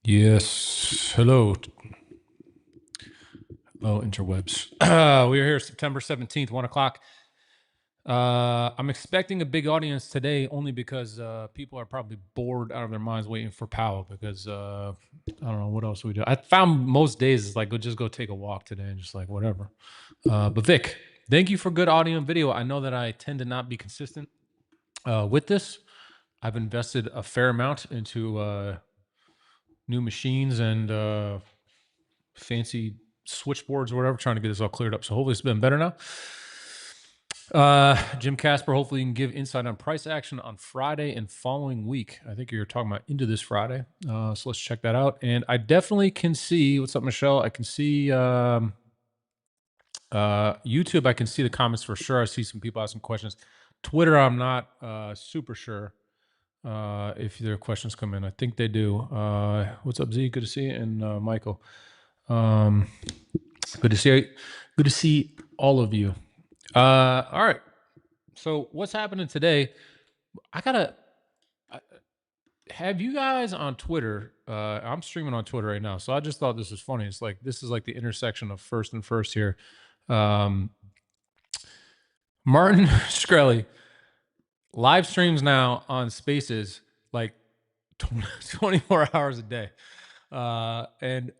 Yes. Hello. Hello, interwebs. We are here September 17th, 1 o'clock. I'm expecting a big audience today only because people are probably bored out of their minds waiting for Powell because I don't know what else we do. I found most days is like, just go take a walk today and just like whatever. But Vic, thank you for good audio and video. I know that I tend to not be consistent with this. I've invested a fair amount into new machines and fancy switchboards or whatever, trying to get this all cleared up. So hopefully it's been better now. Jim Casper, hopefully you can give insight on price action on Friday and following week. I think you're talking about into this Friday. So let's check that out. And I definitely can see, what's up, Michelle? I can see YouTube. I can see the comments for sure. I see some people asking questions. Twitter, I'm not super sure if their questions come in. I think they do. What's up, Z? Good to see you. And Michael. Good to see all of you. All right. So what's happening today? Have you guys on Twitter? I'm streaming on Twitter right now, so I just thought this was funny. It's like this is like the intersection of first and first here. Martin Shkreli live streams now on Spaces like 24 hours a day, and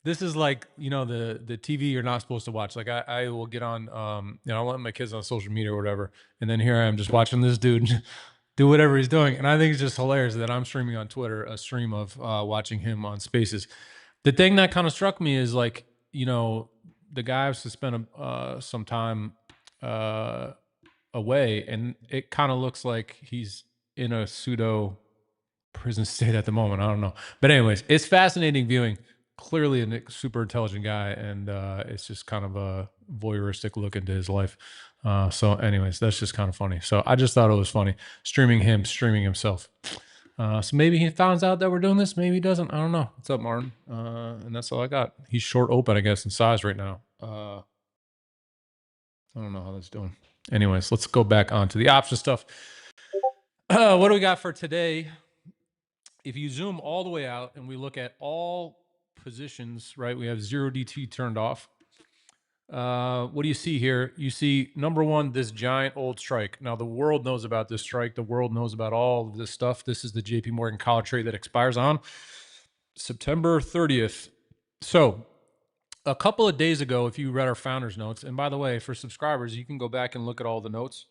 this is like, the TV you're not supposed to watch. Like I will get on, I let my kids on social media or whatever. And then here I am just watching this dude do whatever he's doing. And I think it's just hilarious that I'm streaming on Twitter, a stream of watching him on Spaces. The thing that kind of struck me is like, the guy has to spend some time away, and it kind of looks like he's in a pseudo prison state at the moment. I don't know. But anyways, it's fascinating viewing. Clearly a super intelligent guy, and it's just kind of a voyeuristic look into his life. So anyways, that's just kind of funny. So I just thought it was funny streaming himself. So maybe he finds out that we're doing this, maybe he doesn't. I don't know. What's up, Martin? And that's all I got. He's short open, I guess, in size right now. I don't know how that's doing. Anyways, let's go back onto the option stuff. What do we got for today? If you zoom all the way out and we look at all positions, right? We have 0DT turned off. What do you see here? You see, number one, this giant old strike. Now, the world knows about this strike. The world knows about all of this stuff. This is the JP Morgan collar trade that expires on September 30th. So a couple of days ago, if you read our founder's notes, and by the way, for subscribers, you can go back and look at all the notes.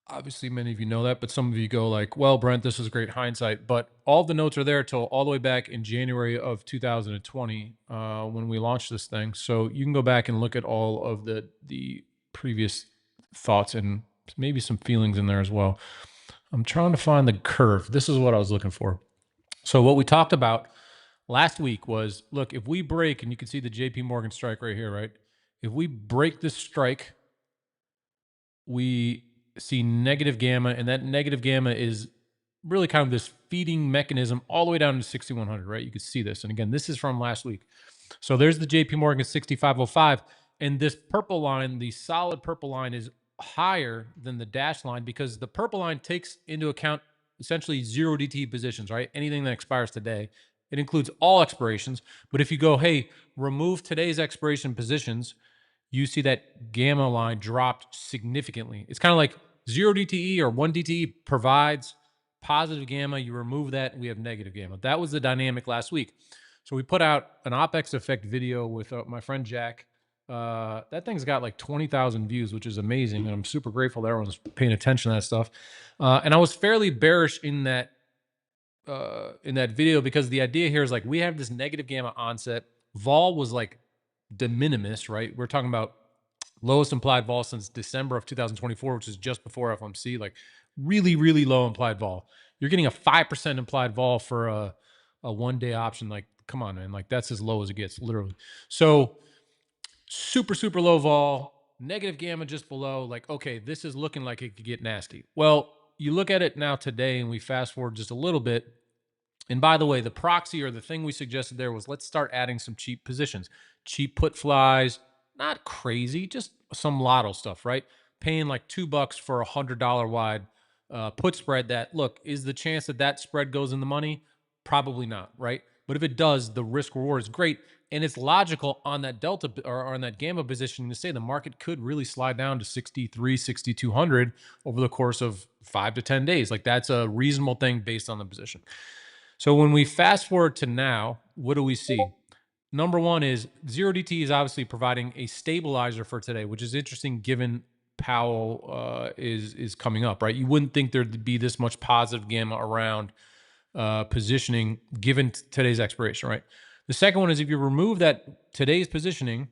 Obviously, many of you know that, but some of you go like, well, Brent, this is great hindsight. But all the notes are there till all the way back in January of 2020 when we launched this thing. So you can go back and look at all of the previous thoughts and maybe some feelings in there as well. I'm trying to find the curve. This is what I was looking for. So what we talked about last week was, look, if we break, and you can see the JP Morgan strike right here, right? If we break this strike, we see negative gamma, and that negative gamma is really kind of this feeding mechanism all the way down to 6,100, right? You can see this. And again, this is from last week. So there's the JP Morgan 6505. And this purple line, the solid purple line, is higher than the dash line because the purple line takes into account essentially 0DT positions, right? Anything that expires today. It includes all expirations. But if you go, hey, remove today's expiration positions, you see that gamma line dropped significantly. It's kind of like 0DTE or 1DTE provides positive gamma. You remove that, and we have negative gamma. That was the dynamic last week. So we put out an OPEX effect video with my friend Jack. That thing's got like 20,000 views, which is amazing. And I'm super grateful that everyone's paying attention to that stuff. And I was fairly bearish in that video because the idea here is like we have this negative gamma onset. Vol was like de minimis, right? We're talking about lowest implied vol since December of 2024, which is just before FOMC, like really, really low implied vol. You're getting a 5% implied vol for a 1-day option. Like, come on, man. Like that's as low as it gets, literally. So super, super low vol, negative gamma just below. Like, okay, this is looking like it could get nasty. Well, you look at it now today and we fast forward just a little bit. And by the way, the proxy or the thing we suggested there was let's start adding some cheap positions, cheap put flies, not crazy, just some lotto stuff, right? Paying like $2 for a $100 wide put spread. That, look, is the chance that that spread goes in the money? Probably not, right? But if it does, the risk reward is great. And it's logical on that delta or on that gamma position to say the market could really slide down to 63, 6,200 over the course of 5 to 10 days. Like that's a reasonable thing based on the position. So when we fast forward to now, what do we see? Number one is 0DT is obviously providing a stabilizer for today, which is interesting given Powell is coming up, right? You wouldn't think there'd be this much positive gamma around positioning given today's expiration, right? The second one is if you remove that today's positioning,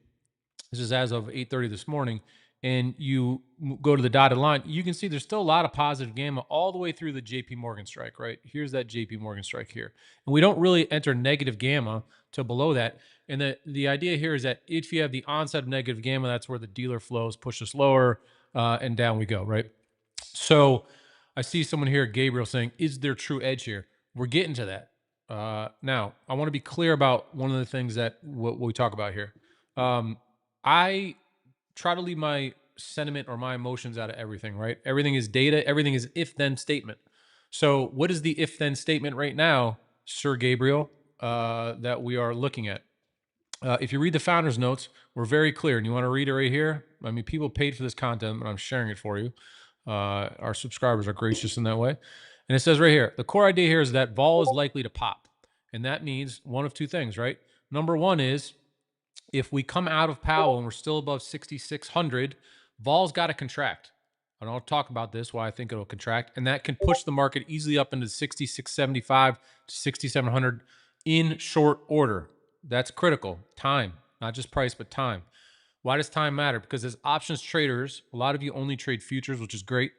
this is as of 8:30 this morning, and you go to the dotted line, you can see there's still a lot of positive gamma all the way through the JP Morgan strike, right? Here's that JP Morgan strike here. And we don't really enter negative gamma to below that. And the idea here is that if you have the onset of negative gamma, that's where the dealer flows push us lower, and down we go, right? So I see someone here, Gabriel, saying, is there true edge here? We're getting to that. Now, I want to be clear about one of the things that what we talk about here. I try to leave my sentiment or my emotions out of everything, right? Everything is data. Everything is if-then statement. So what is the if-then statement right now, Sir Gabriel, that we are looking at? If you read the founder's notes, we're very clear. And you want to read it right here? I mean, people paid for this content, but I'm sharing it for you. Our subscribers are gracious in that way. And it says right here, the core idea here is that vol is likely to pop. And that means one of two things, right? Number one is if we come out of Powell and we're still above 6,600, vol's got to contract. And I'll talk about this, why I think it'll contract. And that can push the market easily up into 6,675 to 6,700 in short order. That's critical. Time, not just price, but time. Why does time matter? Because as options traders, a lot of you only trade futures, which is great.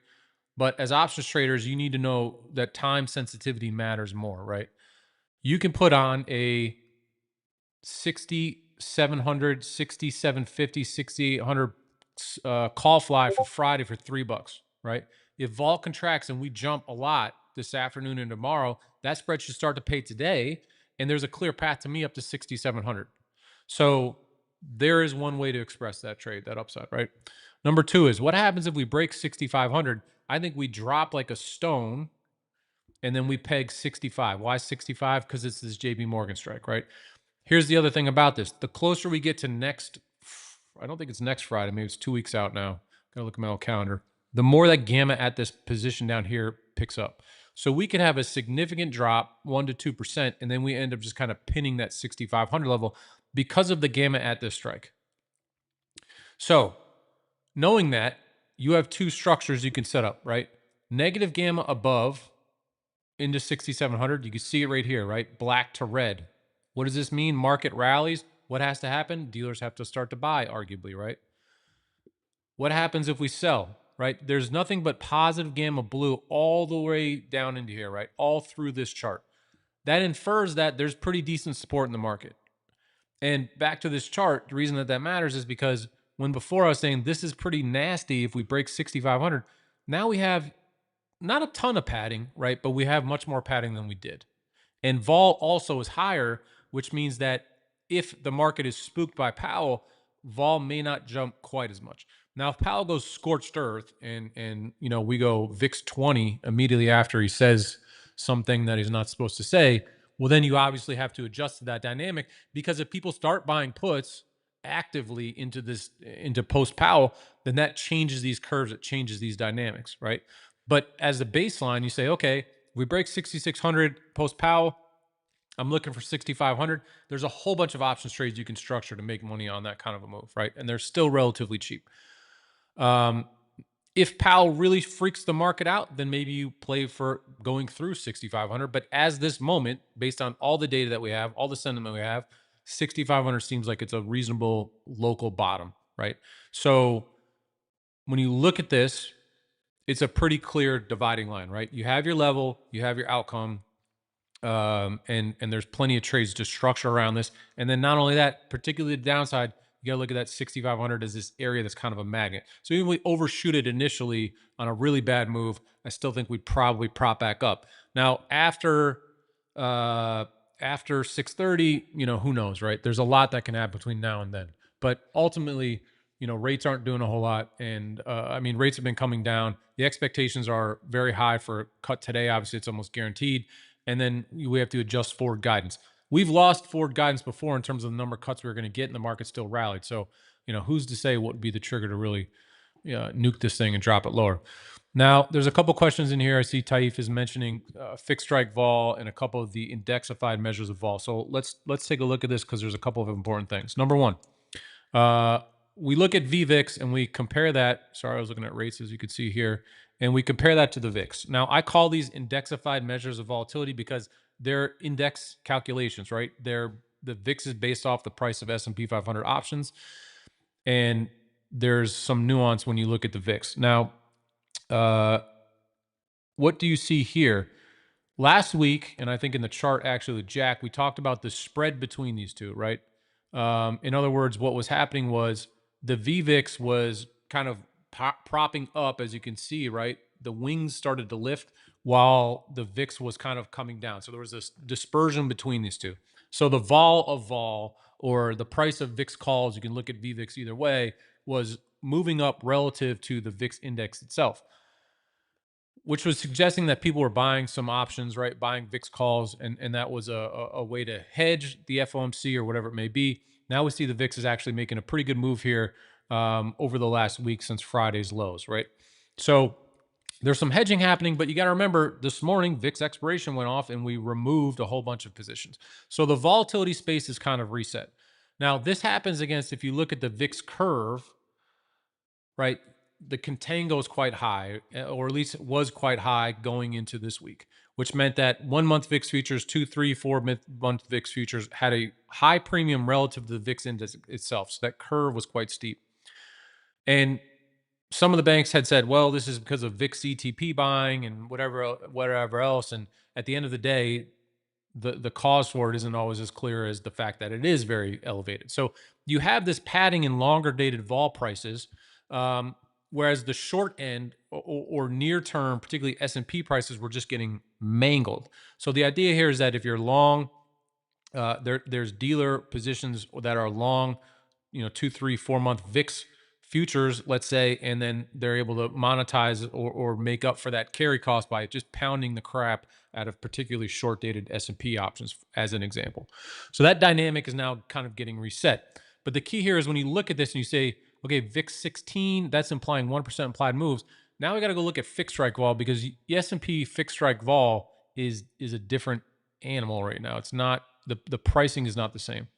But as options traders, you need to know that time sensitivity matters more, right? You can put on a 6,700, 6,750, 6,800 call fly for Friday for $3, right? If vol contracts and we jump a lot this afternoon and tomorrow, that spread should start to pay today. And there's a clear path to me up to 6,700. So there is one way to express that trade, that upside, right? Number two is what happens if we break 6,500? I think we drop like a stone and then we peg 65. Why 65? Because it's this JP Morgan strike, right? Here's the other thing about this. The closer we get to next, I don't think it's next Friday. Maybe it's 2 weeks out now. Gotta look at my old calendar. The more that gamma at this position down here picks up. So we could have a significant drop, 1 to 2%, and then we end up just kind of pinning that 6,500 level because of the gamma at this strike. So knowing that, you have two structures you can set up, right? Negative gamma above into 6,700. You can see it right here, right? Black to red. What does this mean? Market rallies. What has to happen? Dealers have to start to buy, arguably, right? What happens if we sell, right? There's nothing but positive gamma blue all the way down into here, right? All through this chart. That infers that there's pretty decent support in the market. And back to this chart, the reason that that matters is because when before I was saying this is pretty nasty if we break 6,500, now we have not a ton of padding, right? But we have much more padding than we did. And vol also is higher, which means that if the market is spooked by Powell, vol may not jump quite as much. Now, if Powell goes scorched earth and you know we go VIX 20 immediately after he says something that he's not supposed to say, well, then you obviously have to adjust to that dynamic, because if people start buying puts actively into post Powell, then that changes these curves, it changes these dynamics, right? But as a baseline, you say, okay, we break 6,600 post Powell, I'm looking for 6,500. There's a whole bunch of options trades you can structure to make money on that kind of a move, right? And they're still relatively cheap. If Powell really freaks the market out, then maybe you play for going through 6,500. But as this moment, based on all the data that we have, all the sentiment we have, 6,500 seems like it's a reasonable local bottom, right? So when you look at this, it's a pretty clear dividing line, right? You have your level, you have your outcome, and there's plenty of trades to structure around this. And then not only that, particularly the downside, you got to look at that 6,500 as this area that's kind of a magnet. So even if we overshoot it initially on a really bad move, I still think we'd probably prop back up. Now, after 6:30, you know, who knows, right? There's a lot that can happen between now and then. But ultimately, you know, rates aren't doing a whole lot. And I mean, rates have been coming down. The expectations are very high for a cut today. Obviously, it's almost guaranteed. And then we have to adjust forward guidance. we've lost forward guidance before in terms of the number of cuts we were going to get, and the market still rallied. So, who's to say what would be the trigger to really nuke this thing and drop it lower? Now, there's a couple questions in here. I see Taif is mentioning fixed strike vol and a couple of the indexified measures of vol. So let's take a look at this because there's a couple of important things. Number one, we look at VVIX and we compare that. Sorry, I was looking at rates, as you can see here, and we compare that to the VIX. Now, I call these indexified measures of volatility because they're index calculations, right? The VIX is based off the price of S&P 500 options, and there's some nuance when you look at the VIX. Now, what do you see here? Last week, and I think in the chart actually with Jack, we talked about the spread between these two, right? In other words, what was happening was the VVIX was kind of propping up, as you can see, right? The wings started to lift while the VIX was kind of coming down. So there was this dispersion between these two. So the vol of vol, or the price of VIX calls, you can look at VVIX either way, was moving up relative to the VIX index itself, which was suggesting that people were buying some options, right? Buying VIX calls, and that was a way to hedge the FOMC or whatever it may be. Now we see the VIX is actually making a pretty good move here over the last week since Friday's lows, right? So there's some hedging happening, but you got to remember this morning, VIX expiration went off and we removed a whole bunch of positions. So the volatility space is kind of reset. Now, this happens against, if you look at the VIX curve, right? The contango is quite high, or at least it was quite high going into this week, which meant that 1 month VIX futures, 2, 3, 4 month VIX futures had a high premium relative to the VIX index itself. So that curve was quite steep. And some of the banks had said, well, this is because of VIX ETP buying and whatever else. And at the end of the day, the cause for it isn't always as clear as the fact that it is very elevated. So you have this padding in longer dated vol prices, whereas the short end or near term, particularly S&P prices, were just getting mangled. So the idea here is that if you're long, there's dealer positions that are long, 2, 3, 4 month VIX futures, let's say, and then they're able to monetize or make up for that carry cost by just pounding the crap out of particularly short dated S&P options, as an example. So that dynamic is now kind of getting reset. But the key here is when you look at this and you say, okay, VIX 16, that's implying 1% implied moves. Now we got to go look at fixed strike vol, because the S&P fixed strike vol is a different animal right now. It's not, the pricing is not the same.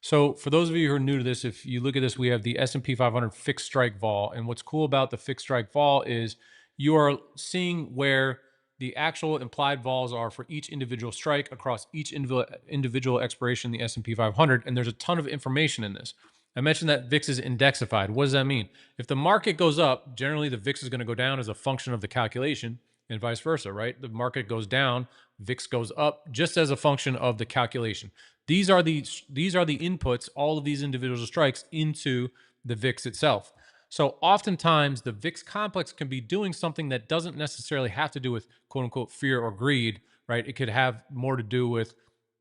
So for those of you who are new to this, if you look at this, we have the S&P 500 fixed strike vol. And what's cool about the fixed strike vol is you are seeing where the actual implied vols are for each individual strike across each individual expiration in the S&P 500. And there's a ton of information in this. I mentioned that VIX is indexified. What does that mean? If the market goes up, generally the VIX is going to go down as a function of the calculation, and vice versa, right? The market goes down, VIX goes up just as a function of the calculation. These are the inputs, all of these individual strikes, into the VIX itself. So oftentimes the VIX complex can be doing something that doesn't necessarily have to do with quote unquote fear or greed, right? It could have more to do with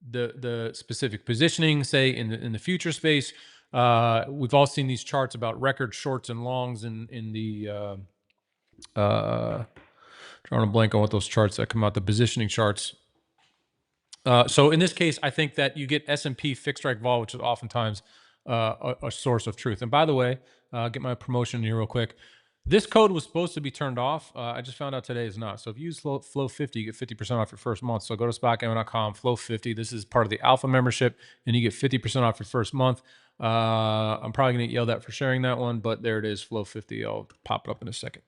the specific positioning, say in the future space. We've all seen these charts about record shorts and longs in the drawing a blank on what those charts that come out, the positioning charts. So in this case, I think that you get S&P fixed strike vol, which is oftentimes a source of truth. And by the way, get my promotion here real quick. This code was supposed to be turned off. I just found out today it's not. So if you use Flow 50, you get 50% off your first month. So go to SpotGamma.com, Flow 50. This is part of the Alpha membership, and you get 50% off your first month. I'm probably going to get yelled at for sharing that one, but there it is, Flow 50. I'll pop it up in a second.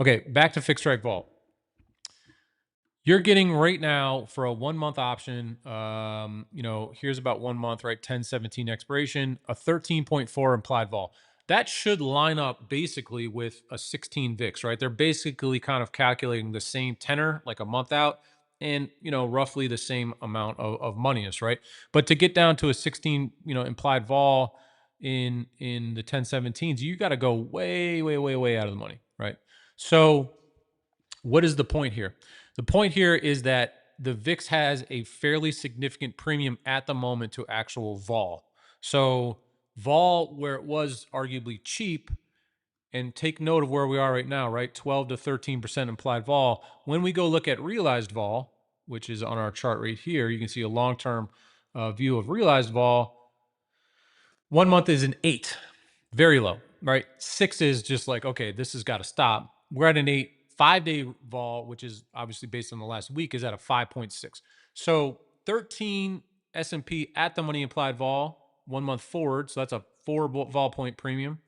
Okay, back to fixed strike vol. You're getting right now for a 1 month option, here's about 1 month, right? 10/17 expiration, a 13.4 implied vol. That should line up basically with a 16 VIX, right? They're basically kind of calculating the same tenor, like a month out, and roughly the same amount of moneyness, right? But to get down to a 16, implied vol in the 10/17s, you got to go way, way, way, way out of the money, right? So what is the point here? The point here is that the VIX has a fairly significant premium at the moment to actual vol. So vol, where it was arguably cheap, and take note of where we are right now, right? 12 to 13% implied vol. When we go look at realized vol, which is on our chart right here, you can see a long-term view of realized vol, 1 month is an 8, very low, right? 6 is just like, okay, this has got to stop. We're at an 8. 5-day vol, which is obviously based on the last week, is at a 5.6. So 13 S&P at the money implied vol, 1 month forward. So that's a 4 vol point premium.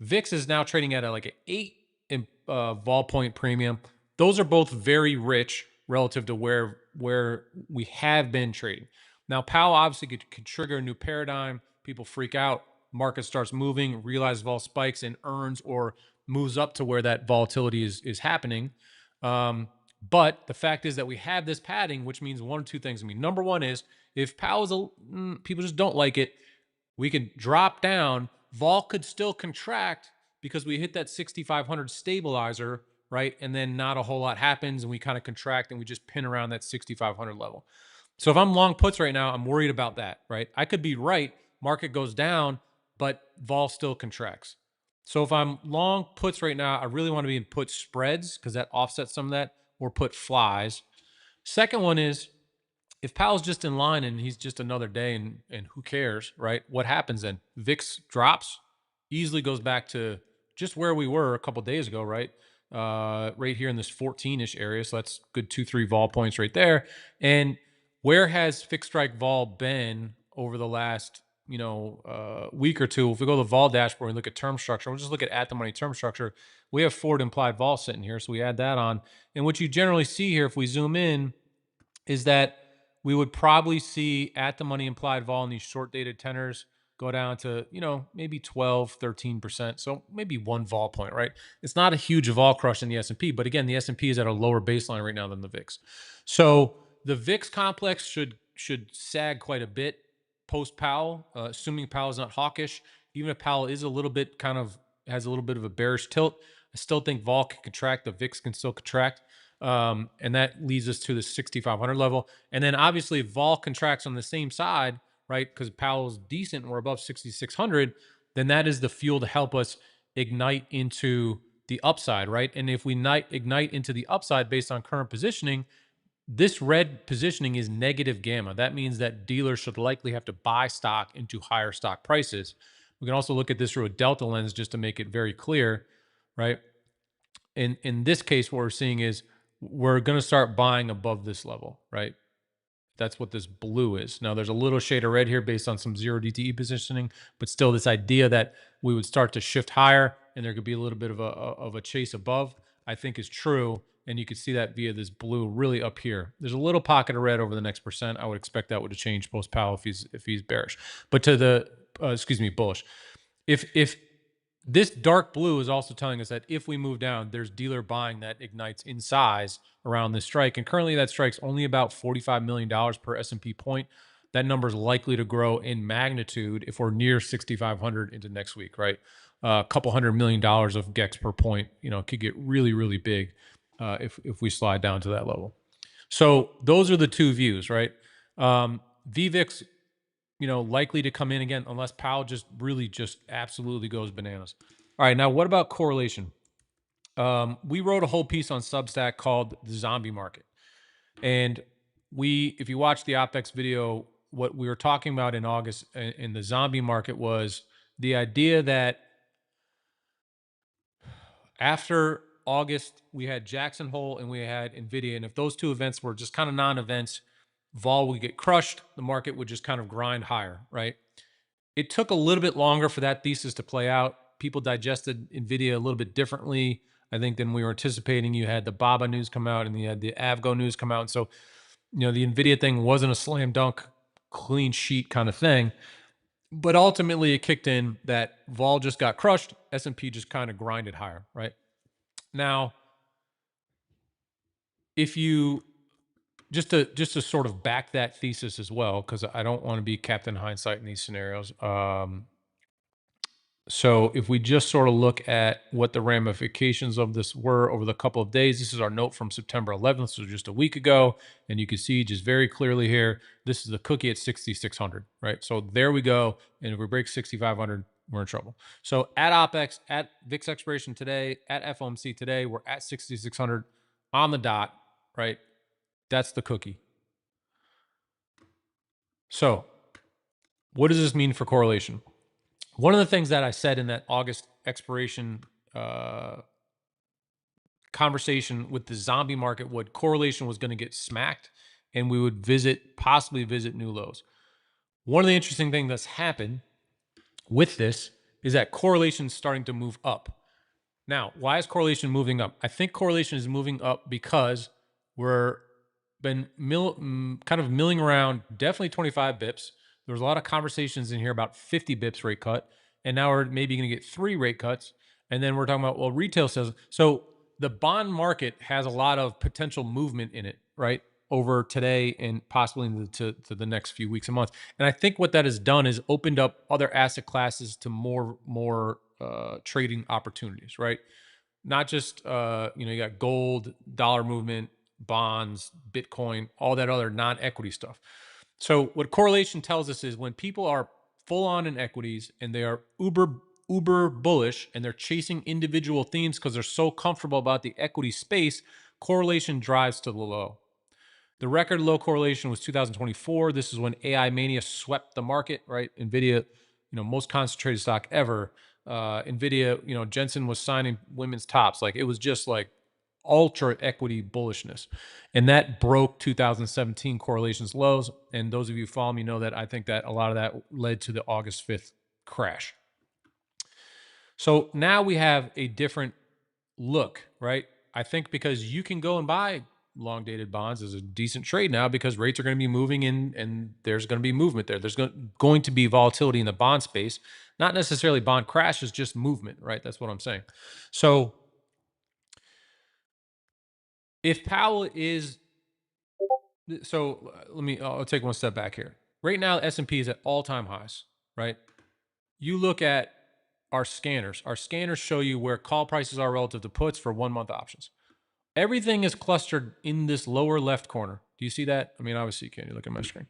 VIX is now trading at like an 8 vol point premium. Those are both very rich relative to where we have been trading. Now, Powell obviously could trigger a new paradigm. People freak out. Market starts moving, realize vol spikes and earns or moves up to where that volatility is happening. But the fact is that we have this padding, which means one or two things. Number one is if Powell's people just don't like it, we can drop down. Vol could still contract because we hit that 6,500 stabilizer, right? And then not a whole lot happens and we kind of contract and we just pin around that 6,500 level. So if I'm long puts right now, I'm worried about that, right? I could be right. Market goes down, but vol still contracts. So if I'm long puts right now, I really want to be in put spreads because that offsets some of that, or put flies. Second one is if Powell's just in line and he's just another day and who cares, right? What happens then? VIX drops, easily goes back to just where we were a couple days ago, right? Right here in this 14-ish area. So that's good 2-3 vol points right there. And where has fixed strike vol been over the last week or two? If we go to the vol dashboard and look at term structure, we'll just look at the money term structure. We have forward implied vol sitting here, so we add that on. And what you generally see here, if we zoom in, is that we would probably see at the money implied vol in these short dated tenors go down to, maybe 12, 13%. So maybe 1 vol point, right? It's not a huge vol crush in the S&P, but again, the S&P is at a lower baseline right now than the VIX. So the VIX complex should sag quite a bit post Powell, assuming Powell is not hawkish. Even if Powell is a little bit has a little bit of a bearish tilt, I still think vol can contract, the VIX can still contract. And that leads us to the 6,500 level. And then obviously if vol contracts on the same side, right? Because Powell's decent and we're above 6,600, then that is the fuel to help us ignite into the upside, right? And if we ignite into the upside based on current positioning, this red positioning is negative gamma. That means that dealers should likely have to buy stock into higher stock prices. We can also look at this through a delta lens just to make it very clear, right? In this case, what we're seeing is we're going to start buying above this level, right? That's what this blue is. Now there's a little shade of red here based on some 0 DTE positioning, but still this idea that we would start to shift higher and there could be a little bit of a chase above, I think is true. And you can see that via this blue really up here. There's a little pocket of red over the next percent. I would expect that would have changed post Powell if he's bearish, but to the, bullish. If this dark blue is also telling us that if we move down, there's dealer buying that ignites in size around this strike. And currently that strike's only about $45 million per S&P point. That number is likely to grow in magnitude if we're near 6,500 into next week, right? A couple $100 million of GEX per point, could get really, really big if we slide down to that level. So those are the two views, right? VVIX, likely to come in again unless Powell just absolutely goes bananas. All right, now what about correlation? We wrote a whole piece on Substack called The Zombie Market. And if you watch the OPEX video, what we were talking about in August in the zombie market was the idea that after August, we had Jackson Hole and we had NVIDIA. And if those two events were just kind of non-events, vol would get crushed. The market would just kind of grind higher, right? It took a little bit longer for that thesis to play out. People digested NVIDIA a little bit differently, I think, than we were anticipating. You had the BABA news come out and you had the Avgo news come out. And so, the NVIDIA thing wasn't a slam dunk, clean sheet kind of thing. But ultimately, it kicked in that vol just got crushed. S&P just kind of grinded higher, right? Now, if you just to sort of back that thesis as well, because I don't want to be Captain Hindsight in these scenarios. So if we just sort of look at what the ramifications of this were over the couple of days, this is our note from September 11th, so just a week ago. And you can see just very clearly here, this is the cookie at 6,600, right? So there we go. And if we break 6,500, we're in trouble. So at OPEX, at VIX expiration today, at FOMC today, we're at 6,600 on the dot, right? That's the cookie. So What does this mean for correlation? One of the things that I said in that August expiration conversation with the zombie market, what correlation was going to get smacked and we would possibly visit new lows. One of the interesting things that's happened with this is that correlation is starting to move up. Now, why is correlation moving up? I think correlation is moving up because we're been kind of milling around definitely 25 bips. There was a lot of conversations in here about 50 bips rate cut, and now we're maybe going to get 3 rate cuts. And then we're talking about, well, retail says so. The bond market has a lot of potential movement in it, right? Over today and possibly into the next few weeks and months. And I think what that has done is opened up other asset classes to more trading opportunities, right? Not just you got gold, dollar movement, bonds, Bitcoin, all that other non-equity stuff. So what correlation tells us is when people are full on in equities and they are uber bullish and they're chasing individual themes because they're so comfortable about the equity space, correlation drives to the low. The record low correlation was 2024. This is when AI mania swept the market, right? Nvidia, most concentrated stock ever. Nvidia, Jensen was signing women's tops. Like it was just like ultra equity bullishness. And that broke 2017 correlations lows. And those of you who follow me know that I think that a lot of that led to the August 5th crash. So now we have a different look, right? I think because you can go and buy long dated bonds as a decent trade now because rates are going to be moving in and there's going to be movement there. There's going to be volatility in the bond space, not necessarily bond crashes, just movement, right? That's what I'm saying. So if Powell is, I'll take one step back here. Right now, S&P is at all-time highs, right? You look at our scanners. Our scanners show you where call prices are relative to puts for 1 month options. Everything is clustered in this lower left corner. Do you see that? I mean, obviously you can't. You look at my screen.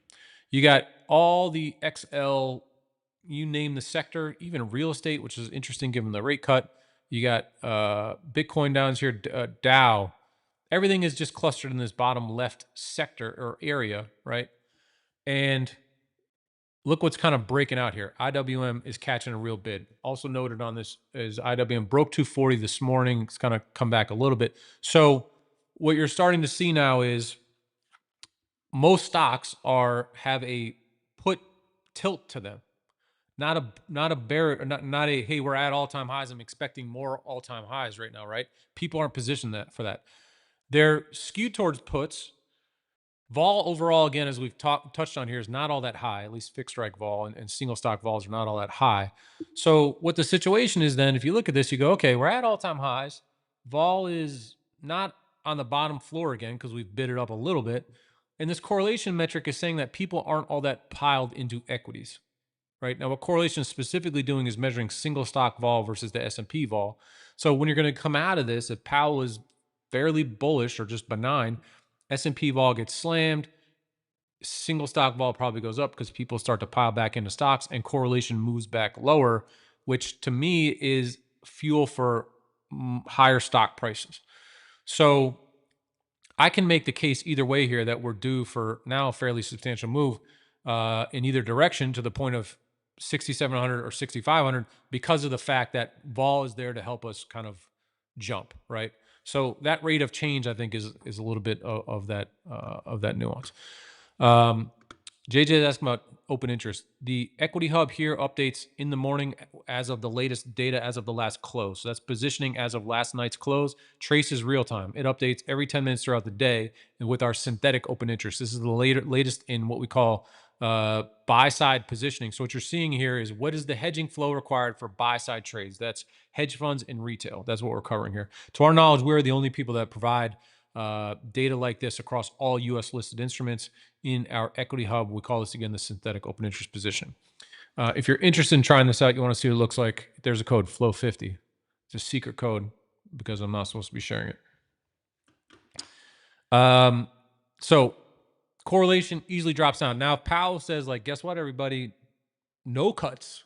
You got all the XL, you name the sector, even real estate, which is interesting given the rate cut. You got Bitcoin down here, Dow. Everything is just clustered in this bottom left sector or area, right? And look what's kind of breaking out here. IWM is catching a real bid. Also noted on this is IWM broke 240 this morning. It's kind of come back a little bit. So what you're starting to see now is most stocks have a put tilt to them. Not a bear, not a, hey, we're at all-time highs. I'm expecting more all-time highs right now, right? People aren't positioned for that. They're skewed towards puts. Vol overall, again, as we've touched on here, is not all that high. At least fixed strike vol and single stock vols are not all that high. So what the situation is then, if you look at this, you go, okay, we're at all-time highs. Vol is not on the bottom floor again because we've bid it up a little bit. And this correlation metric is saying that people aren't all that piled into equities, right? Now, what correlation is specifically doing is measuring single stock vol versus the S&P vol. So when you're going to come out of this, if Powell is fairly bullish or just benign, S&P vol gets slammed, single stock vol probably goes up because people start to pile back into stocks and correlation moves back lower, which to me is fuel for higher stock prices. So I can make the case either way here that we're due for now a fairly substantial move in either direction to the point of 6,700 or 6,500 because of the fact that vol is there to help us kind of jump, right? So that rate of change, I think, is a little bit of that nuance. JJ is asking about open interest. The equity hub here updates in the morning as of the latest data as of the last close. So that's positioning as of last night's close. Trace is real time. It updates every 10 minutes throughout the day and with our synthetic open interest. This is the latest in what we call buy side positioning. So what you're seeing here is what is the hedging flow required for buy side trades? That's hedge funds and retail. That's what we're covering here. To our knowledge, we're the only people that provide data like this across all U.S. listed instruments in our equity hub. We call this again the synthetic open interest position. If you're interested in trying this out, you want to see what it looks like. There's a code, FLOW50. It's a secret code because I'm not supposed to be sharing it. So correlation easily drops down. Now, if Powell says, like, guess what, everybody, no cuts,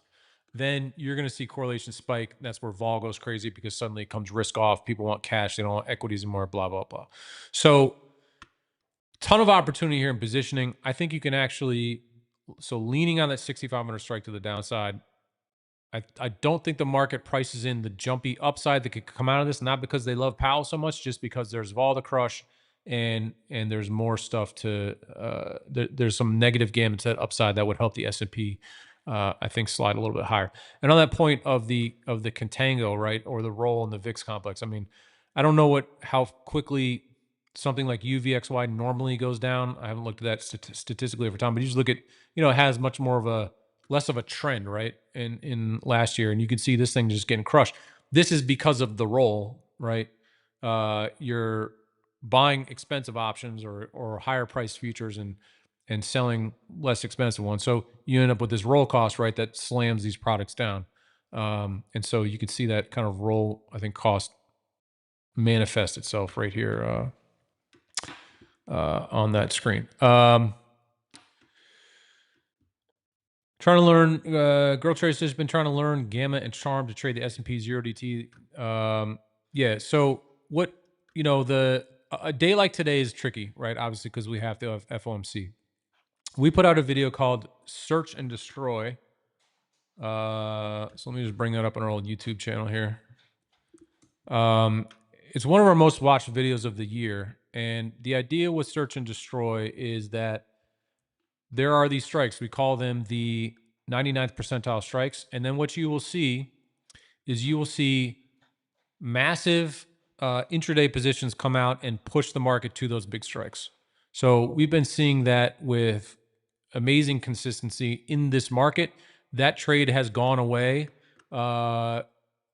then you're going to see correlation spike. That's where vol goes crazy because suddenly it comes risk off. People want cash. They don't want equities anymore, blah, blah, blah. So ton of opportunity here in positioning. I think you can actually So leaning on that 6,500 strike to the downside. I don't think the market prices in the jumpy upside that could come out of this, not because they love Powell so much, just because there's vol to crush and there's more stuff to there's some negative gamma to that upside that would help the S&P I think slide a little bit higher. And on that point of the contango, right, or the roll in the VIX complex, I mean, I don't know how quickly something like UVXY normally goes down. I haven't looked at that statistically over time, but you just look at, it has much more of a less of a trend, right? In last year, and you can see this thing just getting crushed. This is because of the roll, right? You're buying expensive options or higher priced futures and selling less expensive ones. So you end up with this roll cost, right? That slams these products down. And so you can see that kind of roll, I think, cost manifest itself right here on that screen. Trying to learn, Girl Trace has been trying to learn Gamma and Charm to trade the S&P 0DT. Yeah, so what, a day like today is tricky, right? Obviously, because we have to have FOMC. We put out a video called Search and Destroy. So let me just bring that up on our old YouTube channel here. It's one of our most watched videos of the year. And the idea with Search and Destroy is that there are these strikes. We call them the 99th percentile strikes. And then what you will see is massive intraday positions come out and push the market to those big strikes. So we've been seeing that with amazing consistency in this market. That trade has gone away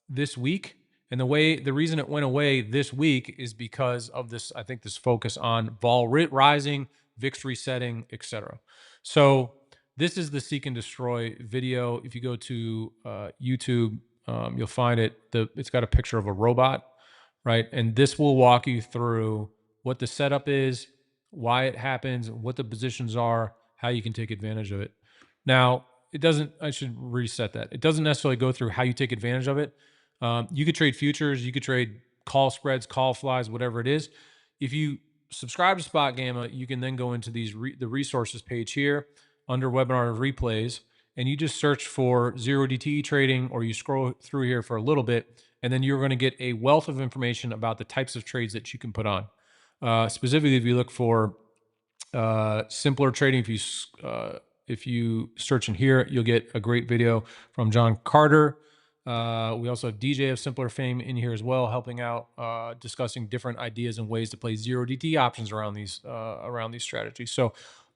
this week. And the reason it went away this week is because of this, I think, this focus on vol rising, VIX resetting, etc. So this is the Seek and Destroy video. If you go to YouTube, you'll find it. It's got a picture of a robot, right? And this will walk you through what the setup is, why it happens, what the positions are, how you can take advantage of it. Now, I should reset that. It doesn't necessarily go through how you take advantage of it. You could trade futures, you could trade call spreads, call flies, whatever it is. If you subscribe to SpotGamma, you can then go into the resources page here under webinar replays, and you just search for 0DTE trading, or you scroll through here for a little bit, and then you're going to get a wealth of information about the types of trades that you can put on. Specifically, if you look for simpler trading, if you search in here, you'll get a great video from John Carter. We also have DJ of Simpler fame in here as well, helping out, discussing different ideas and ways to play 0DT options around these strategies. So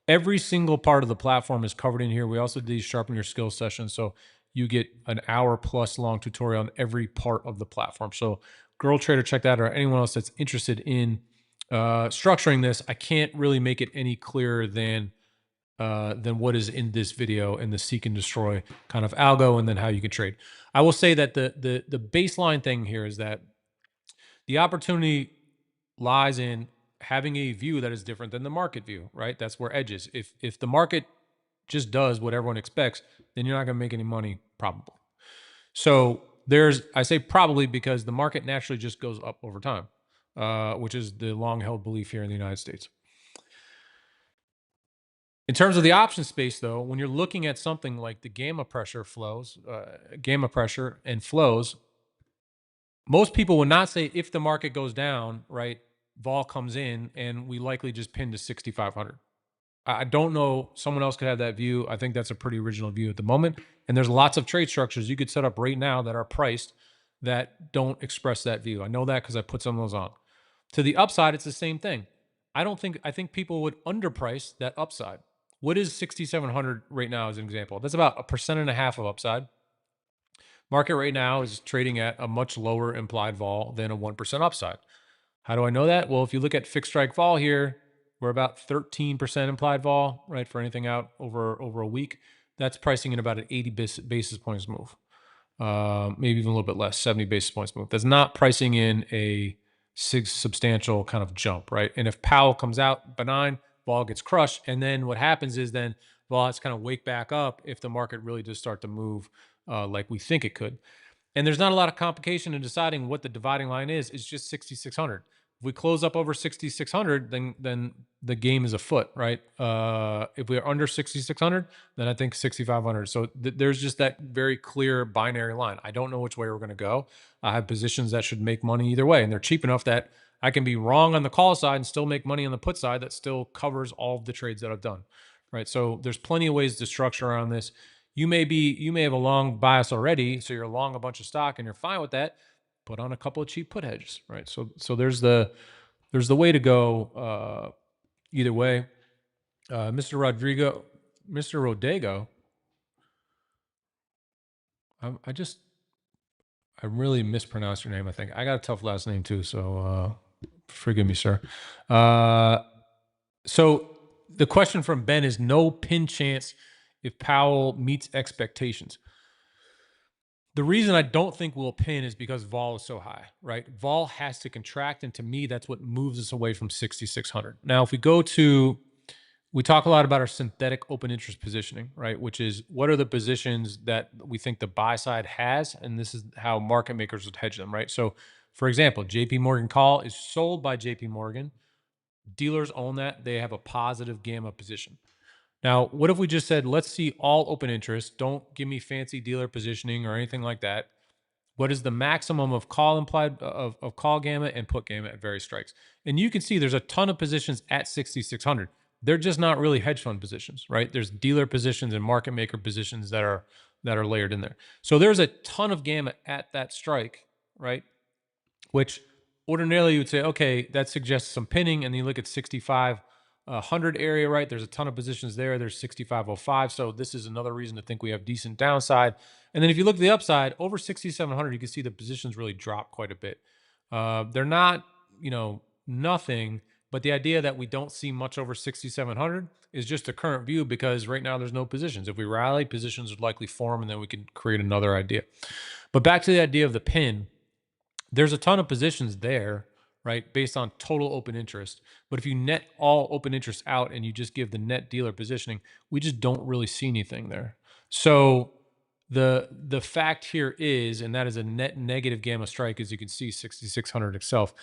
every single part of the platform is covered in here. We also do these sharpen your skills sessions, so you get an hour plus long tutorial on every part of the platform. So Girl Trader, check that out, or anyone else that's interested in structuring this. I can't really make it any clearer than what is in this video and the Seek and Destroy kind of algo, and then how you can trade. I will say that the baseline thing here is that the opportunity lies in having a view that is different than the market view, right? That's where edge is. If the market just does what everyone expects, then you're not going to make any money, probably. So I say probably because the market naturally just goes up over time, which is the long-held belief here in the United States. In terms of the option space, though, when you're looking at something like the gamma pressure and flows, most people would not say if the market goes down, right, vol comes in and we likely just pin to 6,500. I don't know. Someone else could have that view. I think that's a pretty original view at the moment. And there's lots of trade structures you could set up right now that are priced that don't express that view. I know that because I put some of those on. To the upside, it's the same thing. I think people would underprice that upside. What is 6,700 right now as an example? That's about 1.5% of upside. Market right now is trading at a much lower implied vol than a 1% upside. How do I know that? Well, if you look at fixed strike vol here, we're about 13% implied vol, right? For anything out over a week, that's pricing in about an 80 basis points move. Maybe even a little bit less, 70 basis points move. That's not pricing in a substantial kind of jump, right? And if Powell comes out benign, vol gets crushed. And then what happens is then vol has kind of wake back up if the market really does start to move like we think it could. And there's not a lot of complication in deciding what the dividing line is. It's just 6,600. If we close up over 6,600, then the game is afoot, right? If we're under 6,600, then I think 6,500. So there's just that very clear binary line. I don't know which way we're going to go. I have positions that should make money either way, and they're cheap enough that I can be wrong on the call side and still make money on the put side that still covers all of the trades that I've done, right? So there's plenty of ways to structure around this. You may have a long bias already, so you're long a bunch of stock and you're fine with that. Put on a couple of cheap put hedges, right? So there's the way to go either way. Mr. Rodego, I really mispronounced your name. I think I got a tough last name too, so forgive me, sir. So the question from Ben is: no pin chance if Powell meets expectations. The reason I don't think we'll pin is because vol is so high, right? Vol has to contract, and to me, that's what moves us away from 6,600. Now, if we go to, we talk a lot about our synthetic open interest positioning, right? Which is, what are the positions that we think the buy side has, and this is how market makers would hedge them, right? So, for example, JP Morgan call is sold by JP Morgan. Dealers own that. They have a positive gamma position. Now, what if we just said, let's see all open interest. Don't give me fancy dealer positioning or anything like that. What is the maximum of call implied of call gamma and put gamma at various strikes? And you can see there's a ton of positions at 6,600. They're just not really hedge fund positions, right? There's dealer positions and market maker positions that are layered in there. So there's a ton of gamma at that strike, right? Which ordinarily you would say, okay, that suggests some pinning, and then you look at 6,500 area, right? There's a ton of positions there. There's 6,505. So this is another reason to think we have decent downside. And then if you look at the upside, over 6,700, you can see the positions really drop quite a bit. They're not, nothing, but the idea that we don't see much over 6,700 is just a current view, because right now there's no positions. If we rally, positions would likely form, and then we could create another idea. But back to the idea of the pin, there's a ton of positions there, right, based on total open interest. But if you net all open interest out and you just give the net dealer positioning, we just don't really see anything there. So the fact here is, and that is a net negative gamma strike, as you can see, 6,600 itself,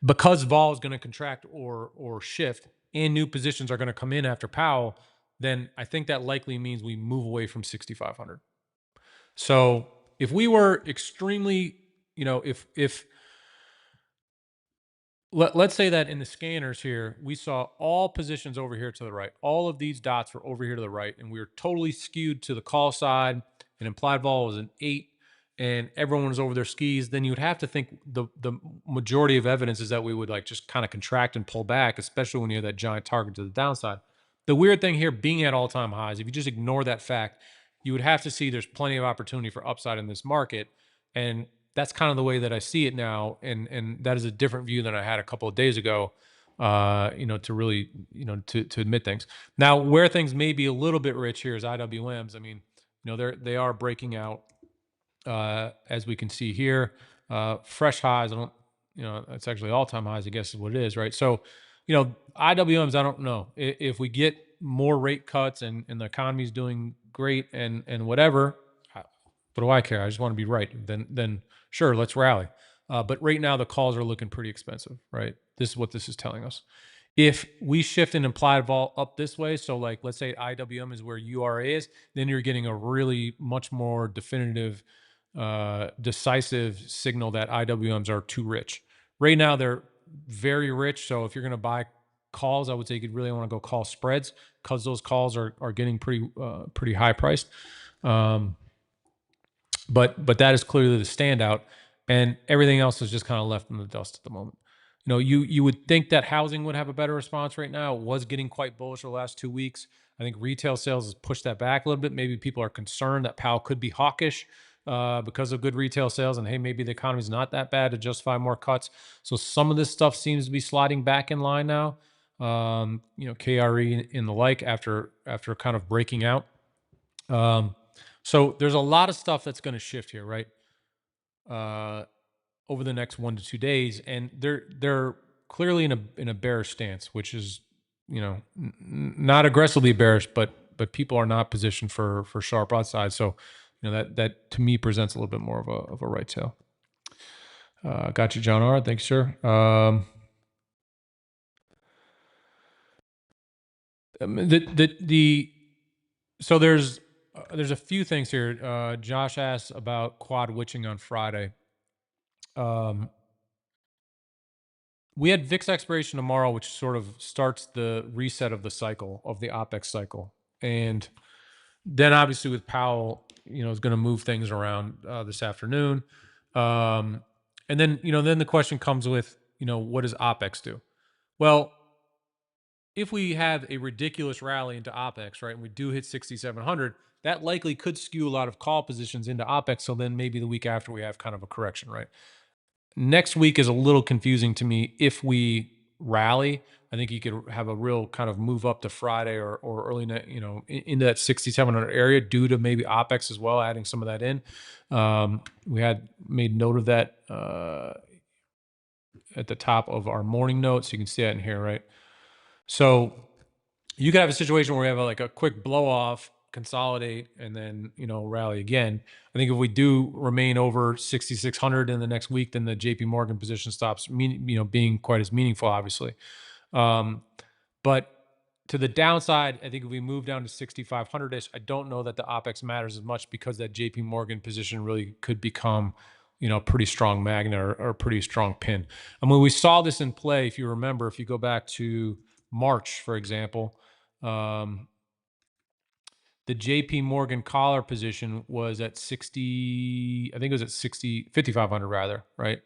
because vol is going to contract or shift, and new positions are going to come in after Powell, then I think that likely means we move away from 6,500. So if we were extremely, if let's say that in the scanners here, we saw all positions over here to the right, all of these dots were over here to the right, and we were totally skewed to the call side, and implied vol was an 8, and everyone was over their skis, then you would have to think the majority of evidence is that we would just kind of contract and pull back, especially when you have that giant target to the downside. The weird thing here, being at all-time highs, if you just ignore that fact, you would have to see there's plenty of opportunity for upside in this market. And that's kind of the way that I see it now. And that is a different view than I had a couple of days ago, to really, to admit things. Now, where things may be a little bit rich here is IWMs. I mean, they are breaking out, as we can see here, fresh highs. It's actually all-time highs, I guess is what it is, right? So, IWMs, I don't know if we get more rate cuts and the economy's doing great and whatever. What do I care? I just want to be right. Then sure, let's rally. But right now the calls are looking pretty expensive, right? This is what this is telling us. If we shift an implied vol up this way, so let's say IWM is where URA is, then you're getting a really much more definitive, decisive signal that IWMs are too rich. Right now they're very rich. So if you're going to buy calls, I would say you could really want to go call spreads, because those calls are getting pretty high priced. But that is clearly the standout, and everything else is just kind of left in the dust at the moment. You would think that housing would have a better response right now. It was getting quite bullish the last 2 weeks. I think retail sales has pushed that back a little bit. Maybe people are concerned that Powell could be hawkish because of good retail sales, and hey, maybe the economy's not that bad to justify more cuts. So some of this stuff seems to be sliding back in line now. KRE and the like after kind of breaking out. So there's a lot of stuff that's going to shift here, right? Over the next 1 to 2 days, and they're clearly in a bearish stance, which is, not aggressively bearish, but people are not positioned for sharp upside. So, that to me presents a little bit more of a right tail. Got you, John R. Thanks, sir. So there's a few things here. Josh asked about quad witching on Friday. We had VIX expiration tomorrow, which sort of starts the reset of the cycle, of the OPEX cycle. And then obviously with Powell, is going to move things around this afternoon. And then, then the question comes with, what does OPEX do? Well, if we have a ridiculous rally into OPEX, right, and we do hit 6,700, that likely could skew a lot of call positions into OPEX. So then maybe the week after we have kind of a correction, right? Next week is a little confusing to me. If we rally, I think you could have a real kind of move up to Friday or early, into that 6,700 area due to maybe OPEX as well, adding some of that in. We had made note of that at the top of our morning notes. You can see that in here, right? So you could have a situation where we have a quick blow off, consolidate, and then rally again. I think if we do remain over 6,600 in the next week, then the JP Morgan position stops being quite as meaningful, obviously. But to the downside, I think if we move down to 6,500ish, I don't know that the OPEX matters as much, because that JP Morgan position really could become a pretty strong magnet or a pretty strong pin. And when we saw this in play, if you remember, if you go back to March, for example, the JP Morgan collar position was at 60, I think it was at 5,500 rather, right?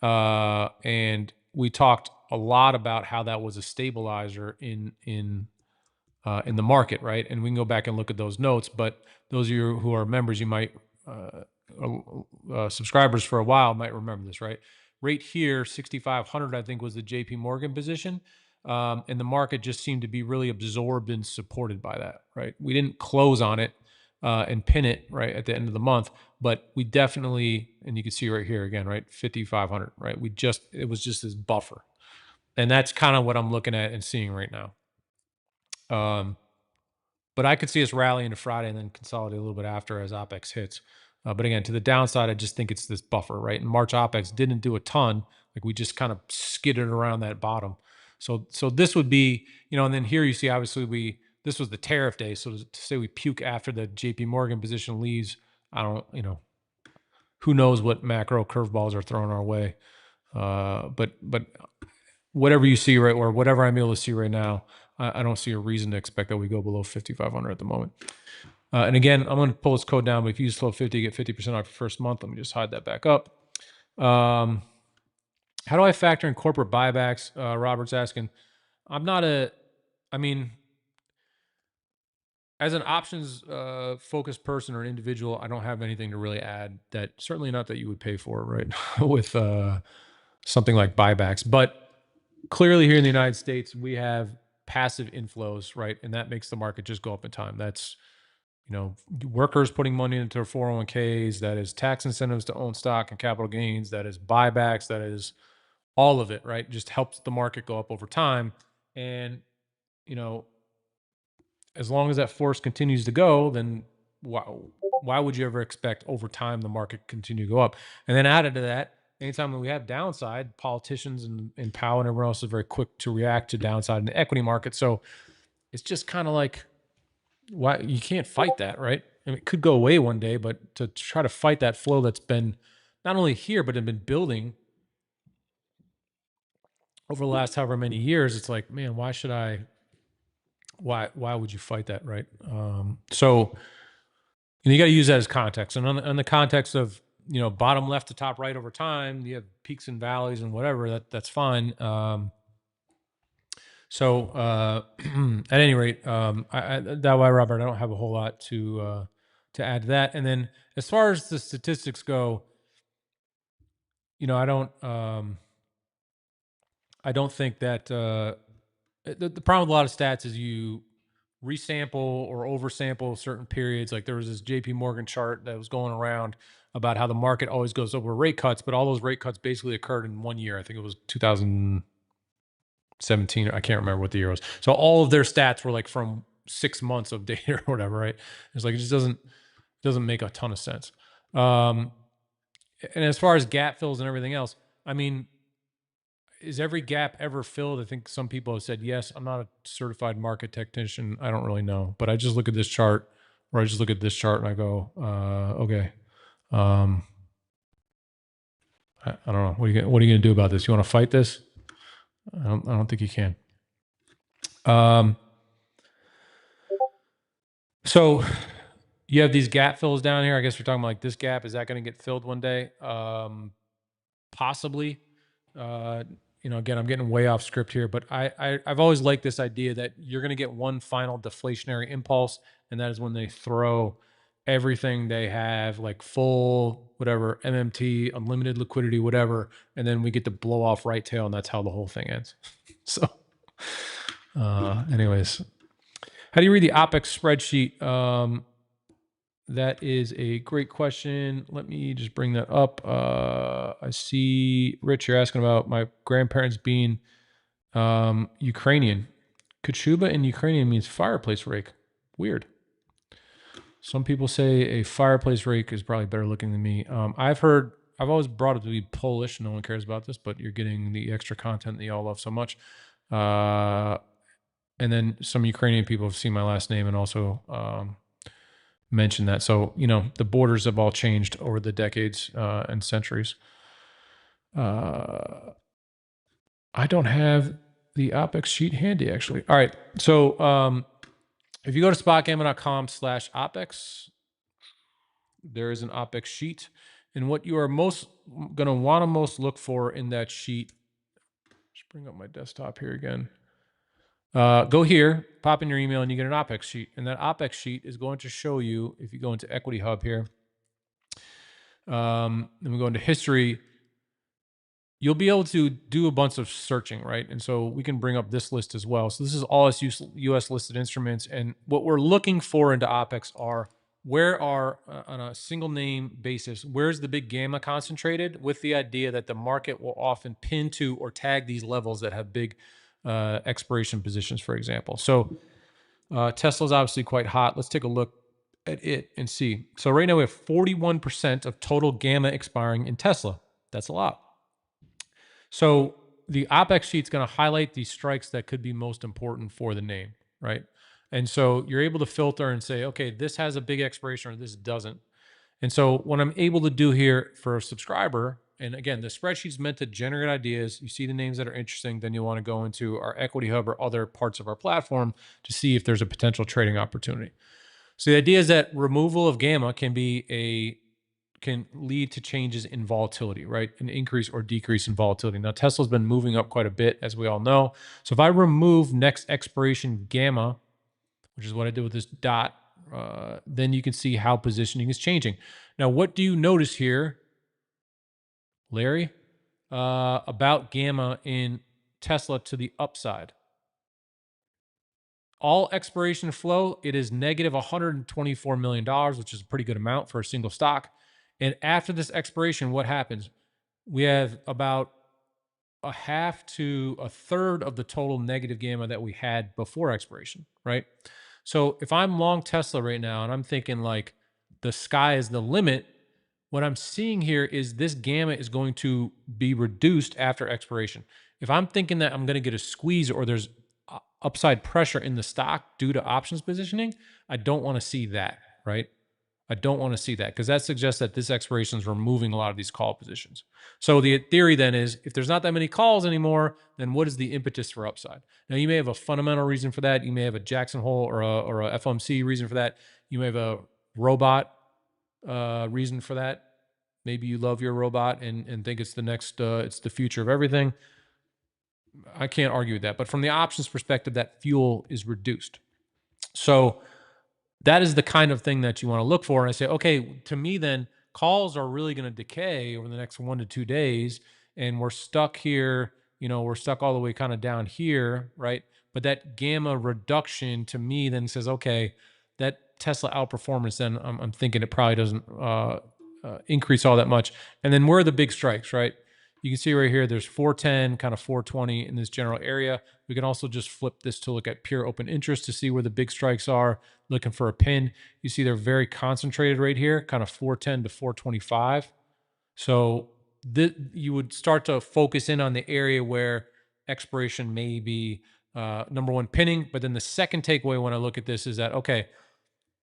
And we talked a lot about how that was a stabilizer in the market, right? And we can go back and look at those notes. But those of you who are members, you might subscribers for a while might remember this, right? Right here, 6,500, I think, was the JP Morgan position. And the market just seemed to be really absorbed and supported by that, right? We didn't close on it and pin it right at the end of the month, but we definitely, and you can see right here again, right, 5,500, right? It was just this buffer, and that's kind of what I'm looking at and seeing right now. But I could see us rally into Friday and then consolidate a little bit after as OPEX hits. But again, to the downside, I just think it's this buffer, right? And March OPEX didn't do a ton. Like, we just kind of skidded around that bottom. So this would be, and then here you see, obviously this was the tariff day. So to say we puke after the JP Morgan position leaves, I don't, who knows what macro curveballs are thrown our way. But whatever you see, right, or whatever I'm able to see right now, I don't see a reason to expect that we go below 5,500 at the moment. And again, I'm going to pull this code down, but if you use flow 50, you get 50% off your first month. Let me just hide that back up. How do I factor in corporate buybacks? Robert's asking. As an options focused person or an individual, I don't have anything to really add. That certainly not that you would pay for, right? With something like buybacks. But clearly here in the United States, we have passive inflows, right? And that makes the market just go up in time. That's, workers putting money into their 401ks. That is tax incentives to own stock and capital gains. That is buybacks. That is all of it, right? Just helps the market go up over time. And, as long as that force continues to go, then why would you ever expect over time the market continue to go up? And then added to that, anytime that we have downside, politicians and Powell and everyone else is very quick to react to downside in the equity market. So it's just kind of like, why you can't fight that, right? I mean, it could go away one day, but to try to fight that flow that's been not only here, but had been building over the last however many years, it's like, man, why would you fight that, right? So you got to use that as context. And on the context of, bottom left to top right over time, you have peaks and valleys and whatever, that's fine. So at any rate, that way, Robert, I don't have a whole lot to add to that. And then as far as the statistics go, I don't think that the problem with a lot of stats is you resample or oversample certain periods. Like, there was this JP Morgan chart that was going around about how the market always goes over rate cuts, but all those rate cuts basically occurred in 1 year. I think it was 2017. I can't remember what the year was. So all of their stats were like from 6 months of data or whatever, right? It's like, it just doesn't make a ton of sense. And as far as gap fills and everything else, I mean, is every gap ever filled? I think some people have said yes. I'm not a certified market technician. I don't really know, but I just look at this chart, or I just look at this chart and I go, okay. I don't know. What are you going to do about this? You want to fight this? I don't think you can. So you have these gap fills down here. I guess we're talking about like this gap. Is that going to get filled one day? Possibly. You know, again, I'm getting way off script here, but I've always liked this idea that you're going to get one final deflationary impulse, and that is when they throw everything they have, like full whatever MMT, unlimited liquidity, whatever, and then we get to blow off right tail, and that's how the whole thing ends. So, anyways, how do you read the OPEX spreadsheet? That is a great question. Let me just bring that up. I see, Rich, you're asking about my grandparents being Ukrainian. Kochuba in Ukrainian means fireplace rake. Weird. Some people say a fireplace rake is probably better looking than me. I've always brought it to be Polish. No one cares about this, but you're getting the extra content that y'all love so much. And then some Ukrainian people have seen my last name and also mentioned that. So, you know, the borders have all changed over the decades and centuries. I don't have the OPEX sheet handy, actually. All right. So if you go to spotgamma.com/OPEX, there is an OPEX sheet. And what you are most going to want to most look for in that sheet, just bring up my desktop here again. Go here, pop in your email, and you get an OPEX sheet. And that OPEX sheet is going to show you, if you go into Equity Hub here, then we go into history, you'll be able to do a bunch of searching, right? And so we can bring up this list as well. So this is all US listed instruments. And what we're looking for into OPEX are where are, on a single name basis, where's the big gamma concentrated, with the idea that the market will often pin to or tag these levels that have big expiration positions, for example. So Tesla's obviously quite hot. Let's take a look at it and see. So right now we have 41% of total gamma expiring in Tesla. That's a lot. So the OPEX sheet's going to highlight the strikes that could be most important for the name, right? And so you're able to filter and say, okay, this has a big expiration or this doesn't. And so what I'm able to do here for a subscriber, and again, the spreadsheet's meant to generate ideas. You see the names that are interesting, then you want to go into our Equity Hub or other parts of our platform to see if there's a potential trading opportunity. So the idea is that removal of gamma can lead to changes in volatility, right? An increase or decrease in volatility. Now, Tesla's been moving up quite a bit, as we all know. So if I remove next expiration gamma, which is what I did with this dot, then you can see how positioning is changing. Now, what do you notice here, Larry, about gamma in Tesla to the upside? All expiration flow, it is negative $124 million, which is a pretty good amount for a single stock. And after this expiration, what happens? We have about a half to a third of the total negative gamma that we had before expiration, right? So if I'm long Tesla right now and I'm thinking like the sky is the limit, what I'm seeing here is this gamma is going to be reduced after expiration. If I'm thinking that I'm going to get a squeeze or there's upside pressure in the stock due to options positioning, I don't want to see that, right? I don't want to see that because that suggests that this expiration is removing a lot of these call positions. So the theory then is if there's not that many calls anymore, then what is the impetus for upside? Now, you may have a fundamental reason for that. You may have a Jackson Hole or a FOMC reason for that. You may have a robot reason for that. Maybe you love your robot and think it's the next, it's the future of everything. I can't argue with that. But from the options perspective, that fuel is reduced. So that is the kind of thing that you want to look for. And I say, okay, to me then, calls are really going to decay over the next 1 to 2 days. And we're stuck here, you know, we're stuck all the way kind of down here, right? But that gamma reduction to me then says, okay, that Tesla outperformance, then I'm thinking it probably doesn't increase all that much. And then where are the big strikes, right? You can see right here, there's 410, kind of 420 in this general area. We can also just flip this to look at pure open interest to see where the big strikes are, looking for a pin. You see they're very concentrated right here, kind of 410 to 425. So you would start to focus in on the area where expiration may be number one, pinning. But then the second takeaway when I look at this is that, okay,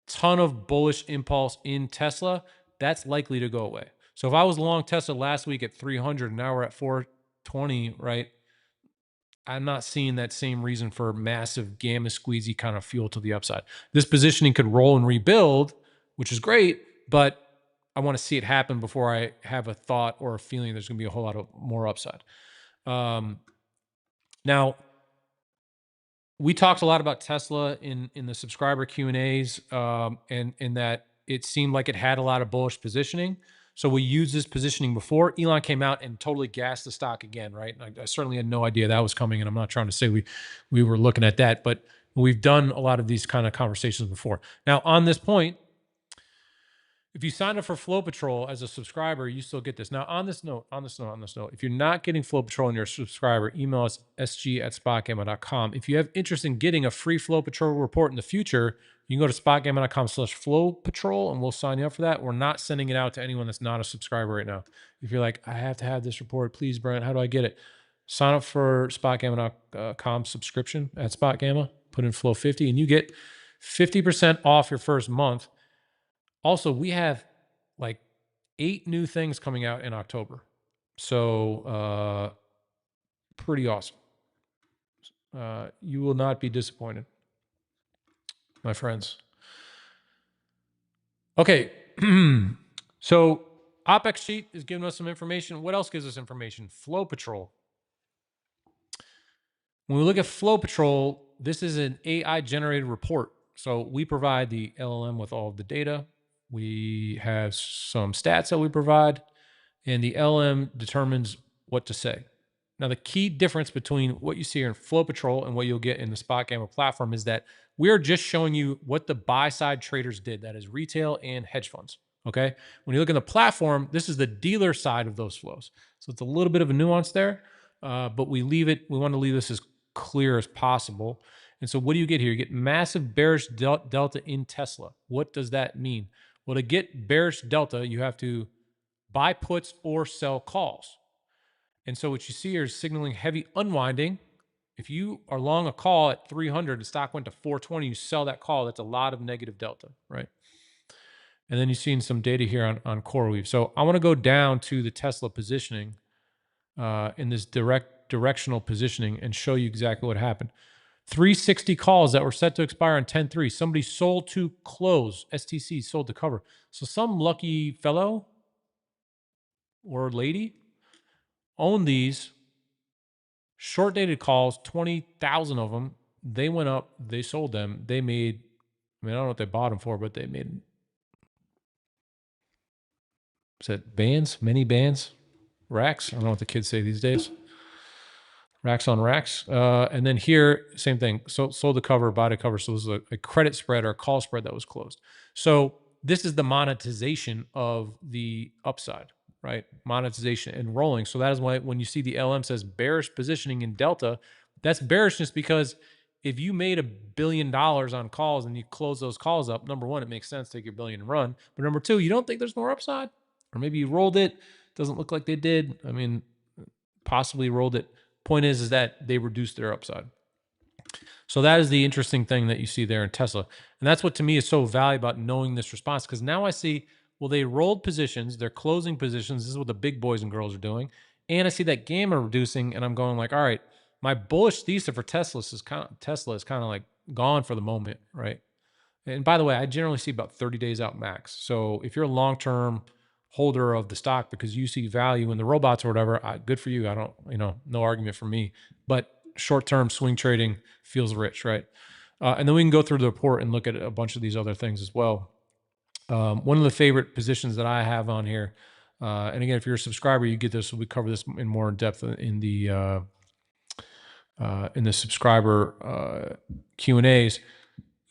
ton of bullish impulse in Tesla, that's likely to go away. So if I was long Tesla last week at 300 and now we're at 420, right? I'm not seeing that same reason for massive gamma squeezy kind of fuel to the upside. This positioning could roll and rebuild, which is great, but I want to see it happen before I have a thought or a feeling there's going to be a whole lot of more upside. Now, we talked a lot about Tesla in the subscriber Q&As, and in that it seemed like it had a lot of bullish positioning. So we used this positioning before. Elon came out and totally gassed the stock again, right? I certainly had no idea that was coming, and I'm not trying to say we were looking at that, but we've done a lot of these kind of conversations before. Now, on this point, if you sign up for Flow Patrol as a subscriber, you still get this. Now, on this note, if you're not getting Flow Patrol and you're a subscriber, email us sg@spotgamma.com. If you have interest in getting a free Flow Patrol report in the future, you can go to spotgamma.com/Flow Patrol and we'll sign you up for that. We're not sending it out to anyone that's not a subscriber right now. If you're like, I have to have this report, please, Brent, how do I get it? Sign up for spotgamma.com subscription at SpotGamma, put in Flow 50, and you get 50% off your first month. Also, we have like 8 new things coming out in October. So pretty awesome. You will not be disappointed, my friends. Okay. So OPEX sheet is giving us some information. What else gives us information? Flow Patrol. When we look at Flow Patrol, this is an AI generated report. So we provide the LLM with all of the data. We have some stats that we provide, and the LM determines what to say. Now, the key difference between what you see here in Flow Patrol and what you'll get in the SpotGamma platform is that we're just showing you what the buy-side traders did. That is retail and hedge funds, okay? When you look at the platform, this is the dealer side of those flows. So it's a little bit of a nuance there, but we want to leave this as clear as possible. And so what do you get here? You get massive bearish delta in Tesla. What does that mean? Well, to get bearish delta, you have to buy puts or sell calls. And so what you see here is signaling heavy unwinding. If you are long a call at 300, the stock went to 420, you sell that call, that's a lot of negative delta, right? And then you're seeing some data here on CoreWeave. So I want to go down to the Tesla positioning in this directional positioning and show you exactly what happened. 360 calls that were set to expire on 10/3. Somebody sold to close. STC sold to cover. So some lucky fellow or lady owned these short-dated calls, 20,000 of them. They went up. They sold them. They made, I mean, I don't know what they bought them for, but they made, is that bands? Many bands? Racks? I don't know what the kids say these days. Racks on racks. And then here, same thing. So sold the cover, bought a cover. So this is a credit spread or a call spread that was closed. So this is the monetization of the upside, right? Monetization and rolling. So that is why when you see the LM says bearish positioning in Delta, that's bearishness because if you made $1 billion on calls and you close those calls up, number one, it makes sense to take your $1 billion and run. But number two, you don't think there's more upside? Or maybe you rolled it. Doesn't look like they did. I mean, possibly rolled it. Point is that they reduced their upside. So that is the interesting thing that you see there in Tesla. And that's what to me is so valuable about knowing this response, because now I see, well, they rolled positions, they're closing positions. This is what the big boys and girls are doing. And I see that gamma reducing and I'm going like, all right, my bullish thesis for Tesla is kind of like gone for the moment, right? And by the way, I generally see about 30 days out max. So if you're a long-term holder of the stock because you see value in the robots or whatever, good for you. I don't, no argument from me. But short-term swing trading feels rich, right? And then we can go through the report and look at a bunch of these other things as well. One of the favorite positions that I have on here, and again, if you're a subscriber, you get this. We cover this in more in depth in the subscriber Q&As.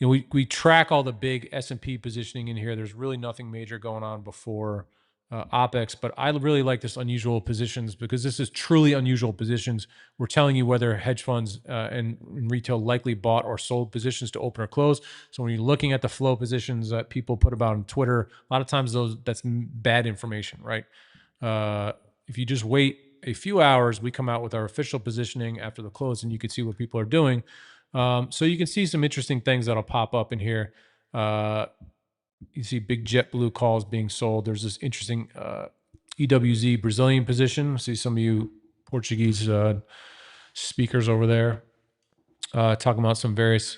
We track all the big S&P positioning in here. There's really nothing major going on before OPEX, but I really like this unusual positions because this is truly unusual positions. We're telling you whether hedge funds and retail likely bought or sold positions to open or close. So when you're looking at the flow positions that people put about on Twitter, a lot of times that's bad information, right? If if you just wait a few hours, we come out with our official positioning after the close, and you can see what people are doing. So you can see some interesting things that'll pop up in here. You see big JetBlue calls being sold. There's this interesting EWZ Brazilian position. See some of you Portuguese speakers over there talking about some various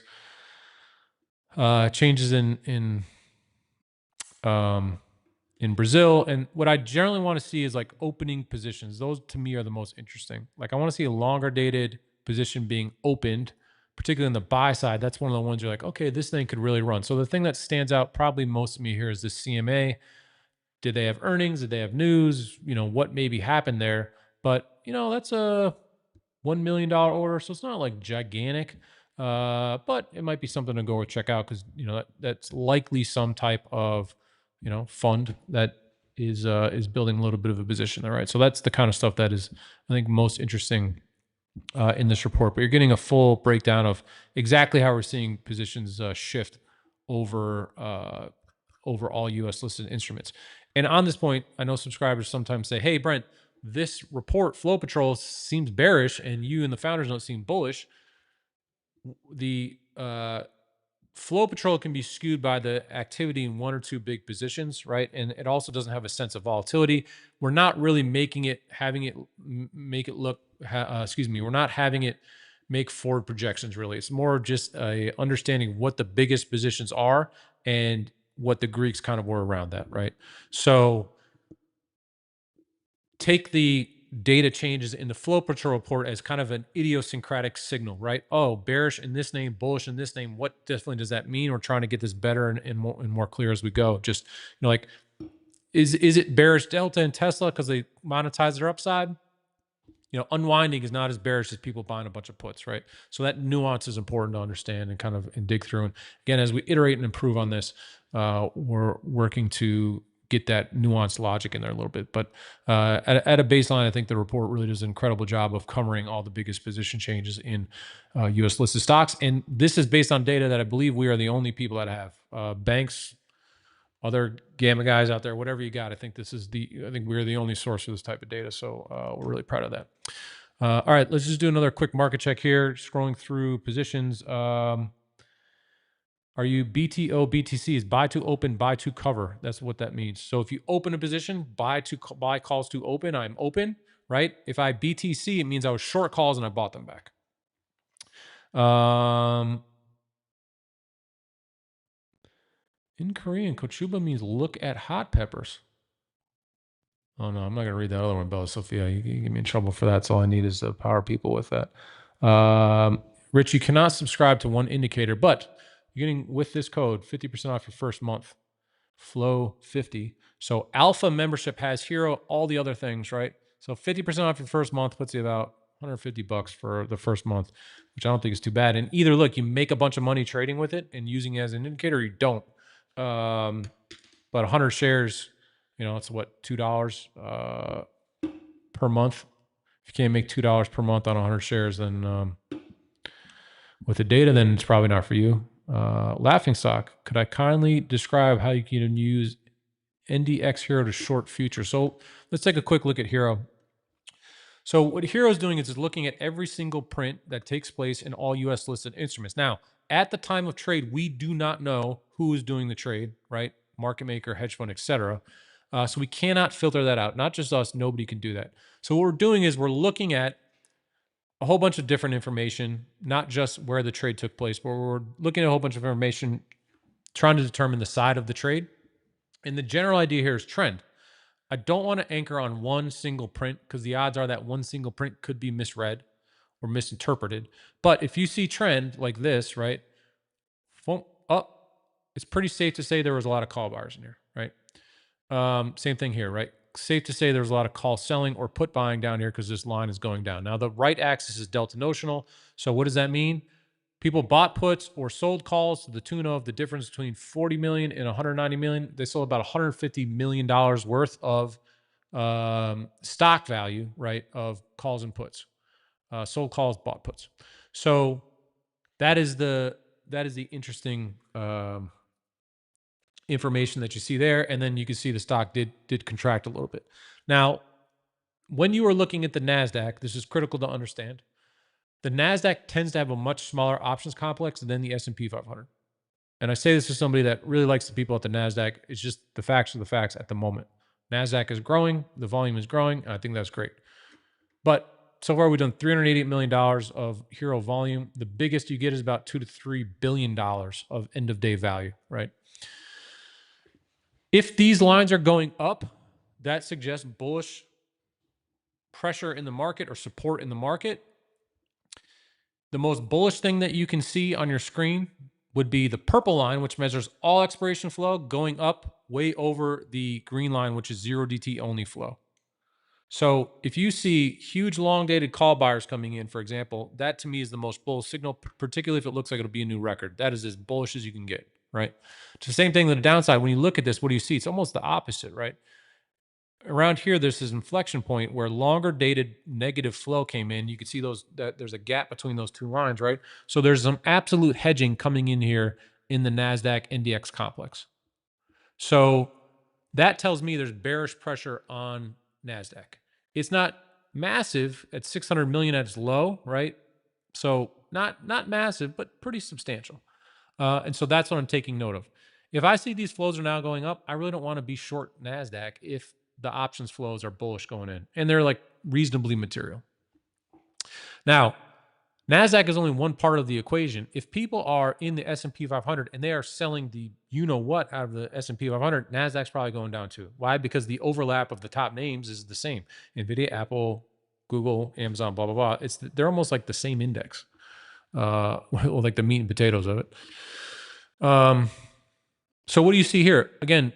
changes in Brazil. And what I generally want to see is like opening positions. Those to me are the most interesting. Like I want to see a longer dated position being opened, particularly on the buy side. That's one of the ones you're like, okay, this thing could really run. So the thing that stands out probably most to me here is this CMA. Did they have earnings? Did they have news? You know, what maybe happened there? But, you know, that's a $1 million order. So it's not like gigantic, but it might be something to go or check out because, you know, that's likely some type of, you know, fund that is building a little bit of a position there, right? So that's the kind of stuff that is, I think, most interesting in this report. But you're getting a full breakdown of exactly how we're seeing positions shift over over all U.S. listed instruments. And on this point, I know subscribers sometimes say, "Hey, Brent, this report, Flow Patrol, seems bearish, and you and the founders don't seem bullish." The Flow Patrol can be skewed by the activity in one or two big positions, right? And it also doesn't have a sense of volatility. We're not really making it, having it make it look, we're not having it make forward projections really. It's more just a understanding what the biggest positions are and what the Greeks kind of were around that, right? So take the data changes in the Flow Patrol report as kind of an idiosyncratic signal, right? Oh, bearish in this name, bullish in this name. What definitely does that mean? We're trying to get this better and more clear as we go. Just, you know, like, is it bearish Delta and Tesla because they monetize their upside? You know, unwinding is not as bearish as people buying a bunch of puts, right? So that nuance is important to understand and kind of dig through. And again, as we iterate and improve on this, we're working to get that nuanced logic in there a little bit. But at a baseline, I think the report really does an incredible job of covering all the biggest position changes in U.S. listed stocks. And this is based on data that I believe we are the only people that have. Banks, other gamma guys out there, whatever you got. I think we're the only source for this type of data. So we're really proud of that. All right, let's just do another quick market check here. Scrolling through positions. Are you BTO, BTC is buy to open, buy to cover. That's what that means. So if you open a position, buy calls to open, I'm open, right? If I BTC, it means I was short calls and I bought them back. In Korean, Kochuba means look at hot peppers. Oh no, I'm not gonna read that other one, Bella Sophia. You get me in trouble for that. That's all I need is to power people with that. Rich, you cannot subscribe to one indicator, but you're getting with this code 50% off your first month. Flow 50. So Alpha membership has HIRO, all the other things, right? So 50% off your first month puts you about $150 for the first month, which I don't think is too bad. And either look, you make a bunch of money trading with it and using it as an indicator, or you don't. But 100 shares, you know, it's what, $2 per month. If you can't make $2 per month on 100 shares, then with the data, then it's probably not for you. Laughing stock. Could I kindly describe how you can use NDX HIRO to short futures? So let's take a quick look at HIRO. So what HIRO is doing is it's looking at every single print that takes place in all U.S. listed instruments. Now, at the time of trade, we do not know who is doing the trade, right? Market maker, hedge fund, etc. So we cannot filter that out. Not just us, nobody can do that. So what we're doing is we're looking at a whole bunch of different information, not just where the trade took place, but we're looking at a whole bunch of information, trying to determine the side of the trade. And the general idea here is trend. I don't want to anchor on one single print because the odds are that one single print could be misread or misinterpreted. But if you see trend like this, right, it's pretty safe to say there was a lot of call bars in here, right? Same thing here, right? Safe to say there's a lot of call selling or put buying down here because this line is going down. Now, the right axis is delta notional. So what does that mean? People bought puts or sold calls to the tune of the difference between 40 million and 190 million. They sold about $150 million worth of stock value, right, of calls and puts. Sold calls, bought puts. So that is the interesting information that you see there. And then you can see the stock did contract a little bit. Now, when you are looking at the NASDAQ, this is critical to understand. The NASDAQ tends to have a much smaller options complex than the S&P 500. And I say this to somebody that really likes the people at the NASDAQ. It's just the facts are the facts at the moment. NASDAQ is growing. The volume is growing. And I think that's great. But so far, we've done $388 million of HIRO volume. The biggest you get is about $2 to $3 billion of end of day value, right? If these lines are going up, that suggests bullish pressure in the market or support in the market. The most bullish thing that you can see on your screen would be the purple line, which measures all expiration flow going up way over the green line, which is 0DT only flow. So if you see huge long dated call buyers coming in, for example, that to me is the most bullish signal, particularly if it looks like it'll be a new record. That is as bullish as you can get, right? It's the same thing on the downside. When you look at this, what do you see? It's almost the opposite, right? Around here, there's this inflection point where longer dated negative flow came in. You can see that there's a gap between those two lines, right? So there's some absolute hedging coming in here in the NASDAQ index complex. So that tells me there's bearish pressure on NASDAQ. It's not massive at 600 million at its low, right? So not massive, but pretty substantial. And so that's what I'm taking note of. If I see these flows are now going up, I really don't want to be short NASDAQ if the options flows are bullish going in, and they're like reasonably material. Now, NASDAQ is only one part of the equation. If people are in the S&P 500 and they are selling the you-know-what out of the S&P 500, NASDAQ's probably going down too. Why? Because the overlap of the top names is the same. NVIDIA, Apple, Google, Amazon, blah, blah, blah. They're almost like the same index, like the meat and potatoes of it. So what do you see here? Again,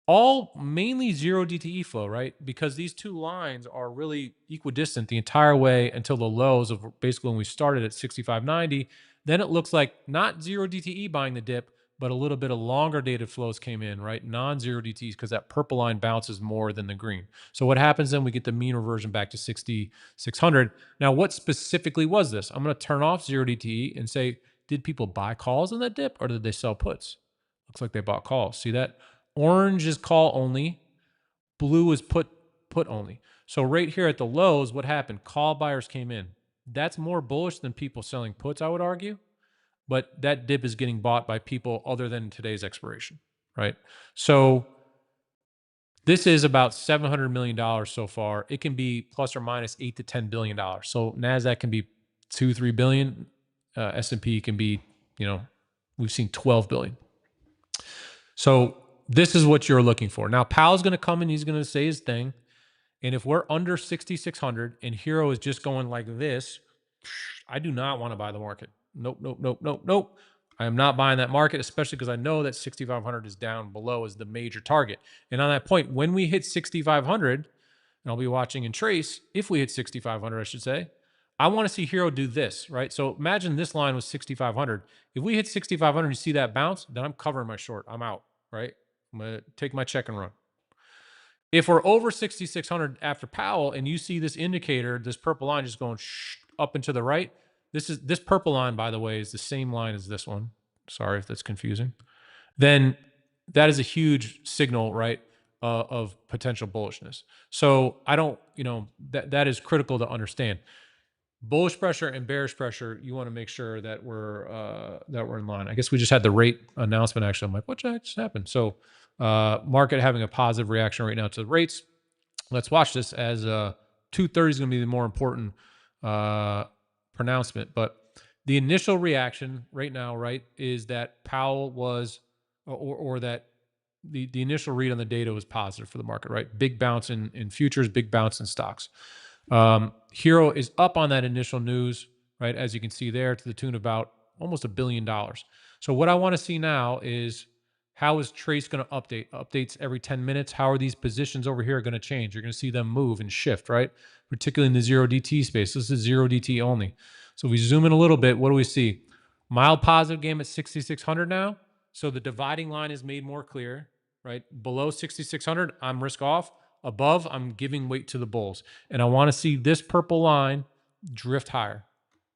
all mainly 0 DTE flow, right? Because these two lines are really equidistant the entire way until the lows of basically when we started at 65.90. Then it looks like not 0 DTE buying the dip, but a little bit of longer dated flows came in, right? Non-0 DTEs, because that purple line bounces more than the green. So what happens then? We get the mean reversion back to 6,600. Now, what specifically was this? I'm going to turn off 0 DTE and say, did people buy calls in that dip or did they sell puts? Looks like they bought calls. See that? Orange is call only. Blue is put only. So right here at the lows, what happened? Call buyers came in. That's more bullish than people selling puts, I would argue. But that dip is getting bought by people other than today's expiration, right? So this is about $700 million so far. It can be plus or minus $8 to $10 billion. So NASDAQ can be 2-3 billion. S&P can be, we've seen 12 billion. So this is what you're looking for. Now, Powell's going to come and he's going to say his thing. And if we're under 6,600 and HIRO is just going like this, I do not want to buy the market. Nope. I am not buying that market, especially because I know that 6,500 is down below as the major target. And on that point, when we hit 6,500, and I'll be watching and trace, if we hit 6,500, I should say, I want to see HIRO do this, right? So imagine this line was 6,500. If we hit 6,500 and you see that bounce, then I'm covering my short. I'm out, right? I'm going to take my check and run. If we're over 6,600 after Powell and you see this indicator, this purple line just going up and to the right, this purple line, by the way, is the same line as this one. Sorry if that's confusing. Then that is a huge signal, right, of potential bullishness. So I don't, that is critical to understand. Bullish pressure and bearish pressure, you want to make sure that we're in line. I guess we just had the rate announcement. Actually, I'm like, what just happened? So market having a positive reaction right now to the rates. Let's watch this as 2:30 is going to be the more important pronouncement. But the initial reaction right now, right, is that Powell was, or that the initial read on the data was positive for the market, right? Big bounce in futures, big bounce in stocks. HIRO is up on that initial news, right? As you can see there, to the tune of about almost $1 billion. So what I want to see now is, how is Trace going to update? Updates every 10 minutes. How are these positions over here going to change? You're going to see them move and shift, right? Particularly in the 0 DT space. This is 0 DT only. So if we zoom in a little bit, what do we see? Mild positive game at 6,600 now. So the dividing line is made more clear, right? Below 6,600, I'm risk off. Above, I'm giving weight to the bulls. And I want to see this purple line drift higher,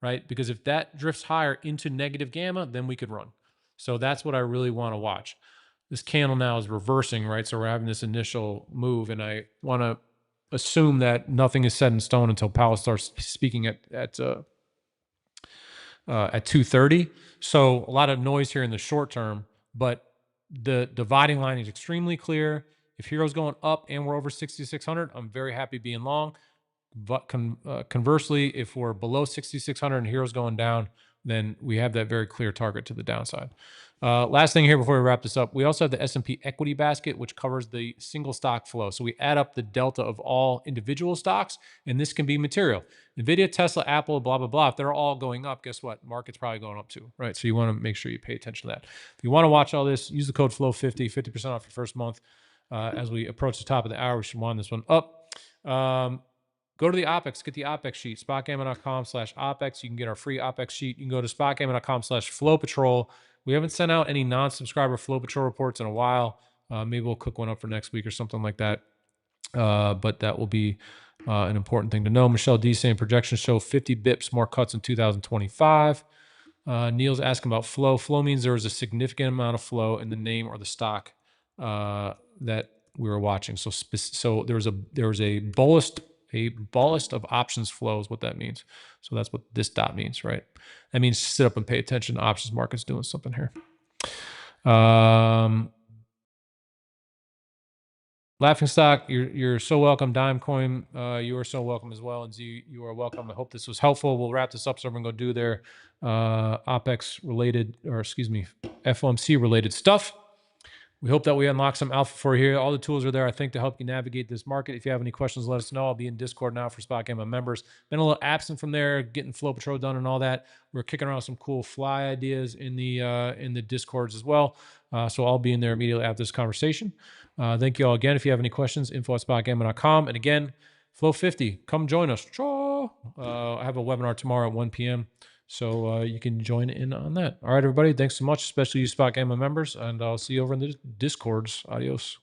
right? Because if that drifts higher into negative gamma, then we could run. So that's what I really want to watch. This candle now is reversing, right? So we're having this initial move, and I want to assume that nothing is set in stone until Powell starts speaking at 2:30. So a lot of noise here in the short term, but the dividing line is extremely clear. If HIRO's going up and we're over 6,600, I'm very happy being long. But conversely, if we're below 6,600 and HIRO's going down, then we have that very clear target to the downside. Last thing here before we wrap this up, we also have the S&P equity basket, which covers the single stock flow. So we add up the delta of all individual stocks, and this can be material. NVIDIA, Tesla, Apple, blah, blah, blah. If they're all going up, guess what? Market's probably going up too, right? So you want to make sure you pay attention to that. If you want to watch all this, use the code FLOW50, 50% off your first month. As we approach the top of the hour, we should wind this one up. Go to the OPEX, get the OPEX sheet, spotgamma.com/OPEX. You can get our free OPEX sheet. You can go to spotgamma.com/flowpatrol. We haven't sent out any non-subscriber Flow Patrol reports in a while. Maybe we'll cook one up for next week or something like that. But that will be an important thing to know. Michelle D saying projections show 50 bips more cuts in 2025. Neil's asking about flow. Flow means there was a significant amount of flow in the name or the stock that we were watching. So there was a bolus of options flow is what that means. So that's what this dot means, right? That means sit up and pay attention. Options market's doing something here. Laughing Stock, you're so welcome. Dime Coin, you are so welcome as well. And Z, you are welcome. I hope this was helpful. We'll wrap this up so everyone go do their OPEX related, or excuse me, FOMC related stuff. We hope that we unlock some alpha for you here. All the tools are there, I think, to help you navigate this market. If you have any questions, let us know. I'll be in Discord now for SpotGamma members. Been a little absent from there, getting Flow Patrol done and all that. We're kicking around some cool fly ideas in the Discords as well. So I'll be in there immediately after this conversation. Thank you all again. If you have any questions, info@spotgamma.com. And again, Flow50, come join us. I have a webinar tomorrow at 1 p.m. So you can join in on that. All right, everybody. Thanks so much, especially you SpotGamma members. And I'll see you over in the Discords. Adios.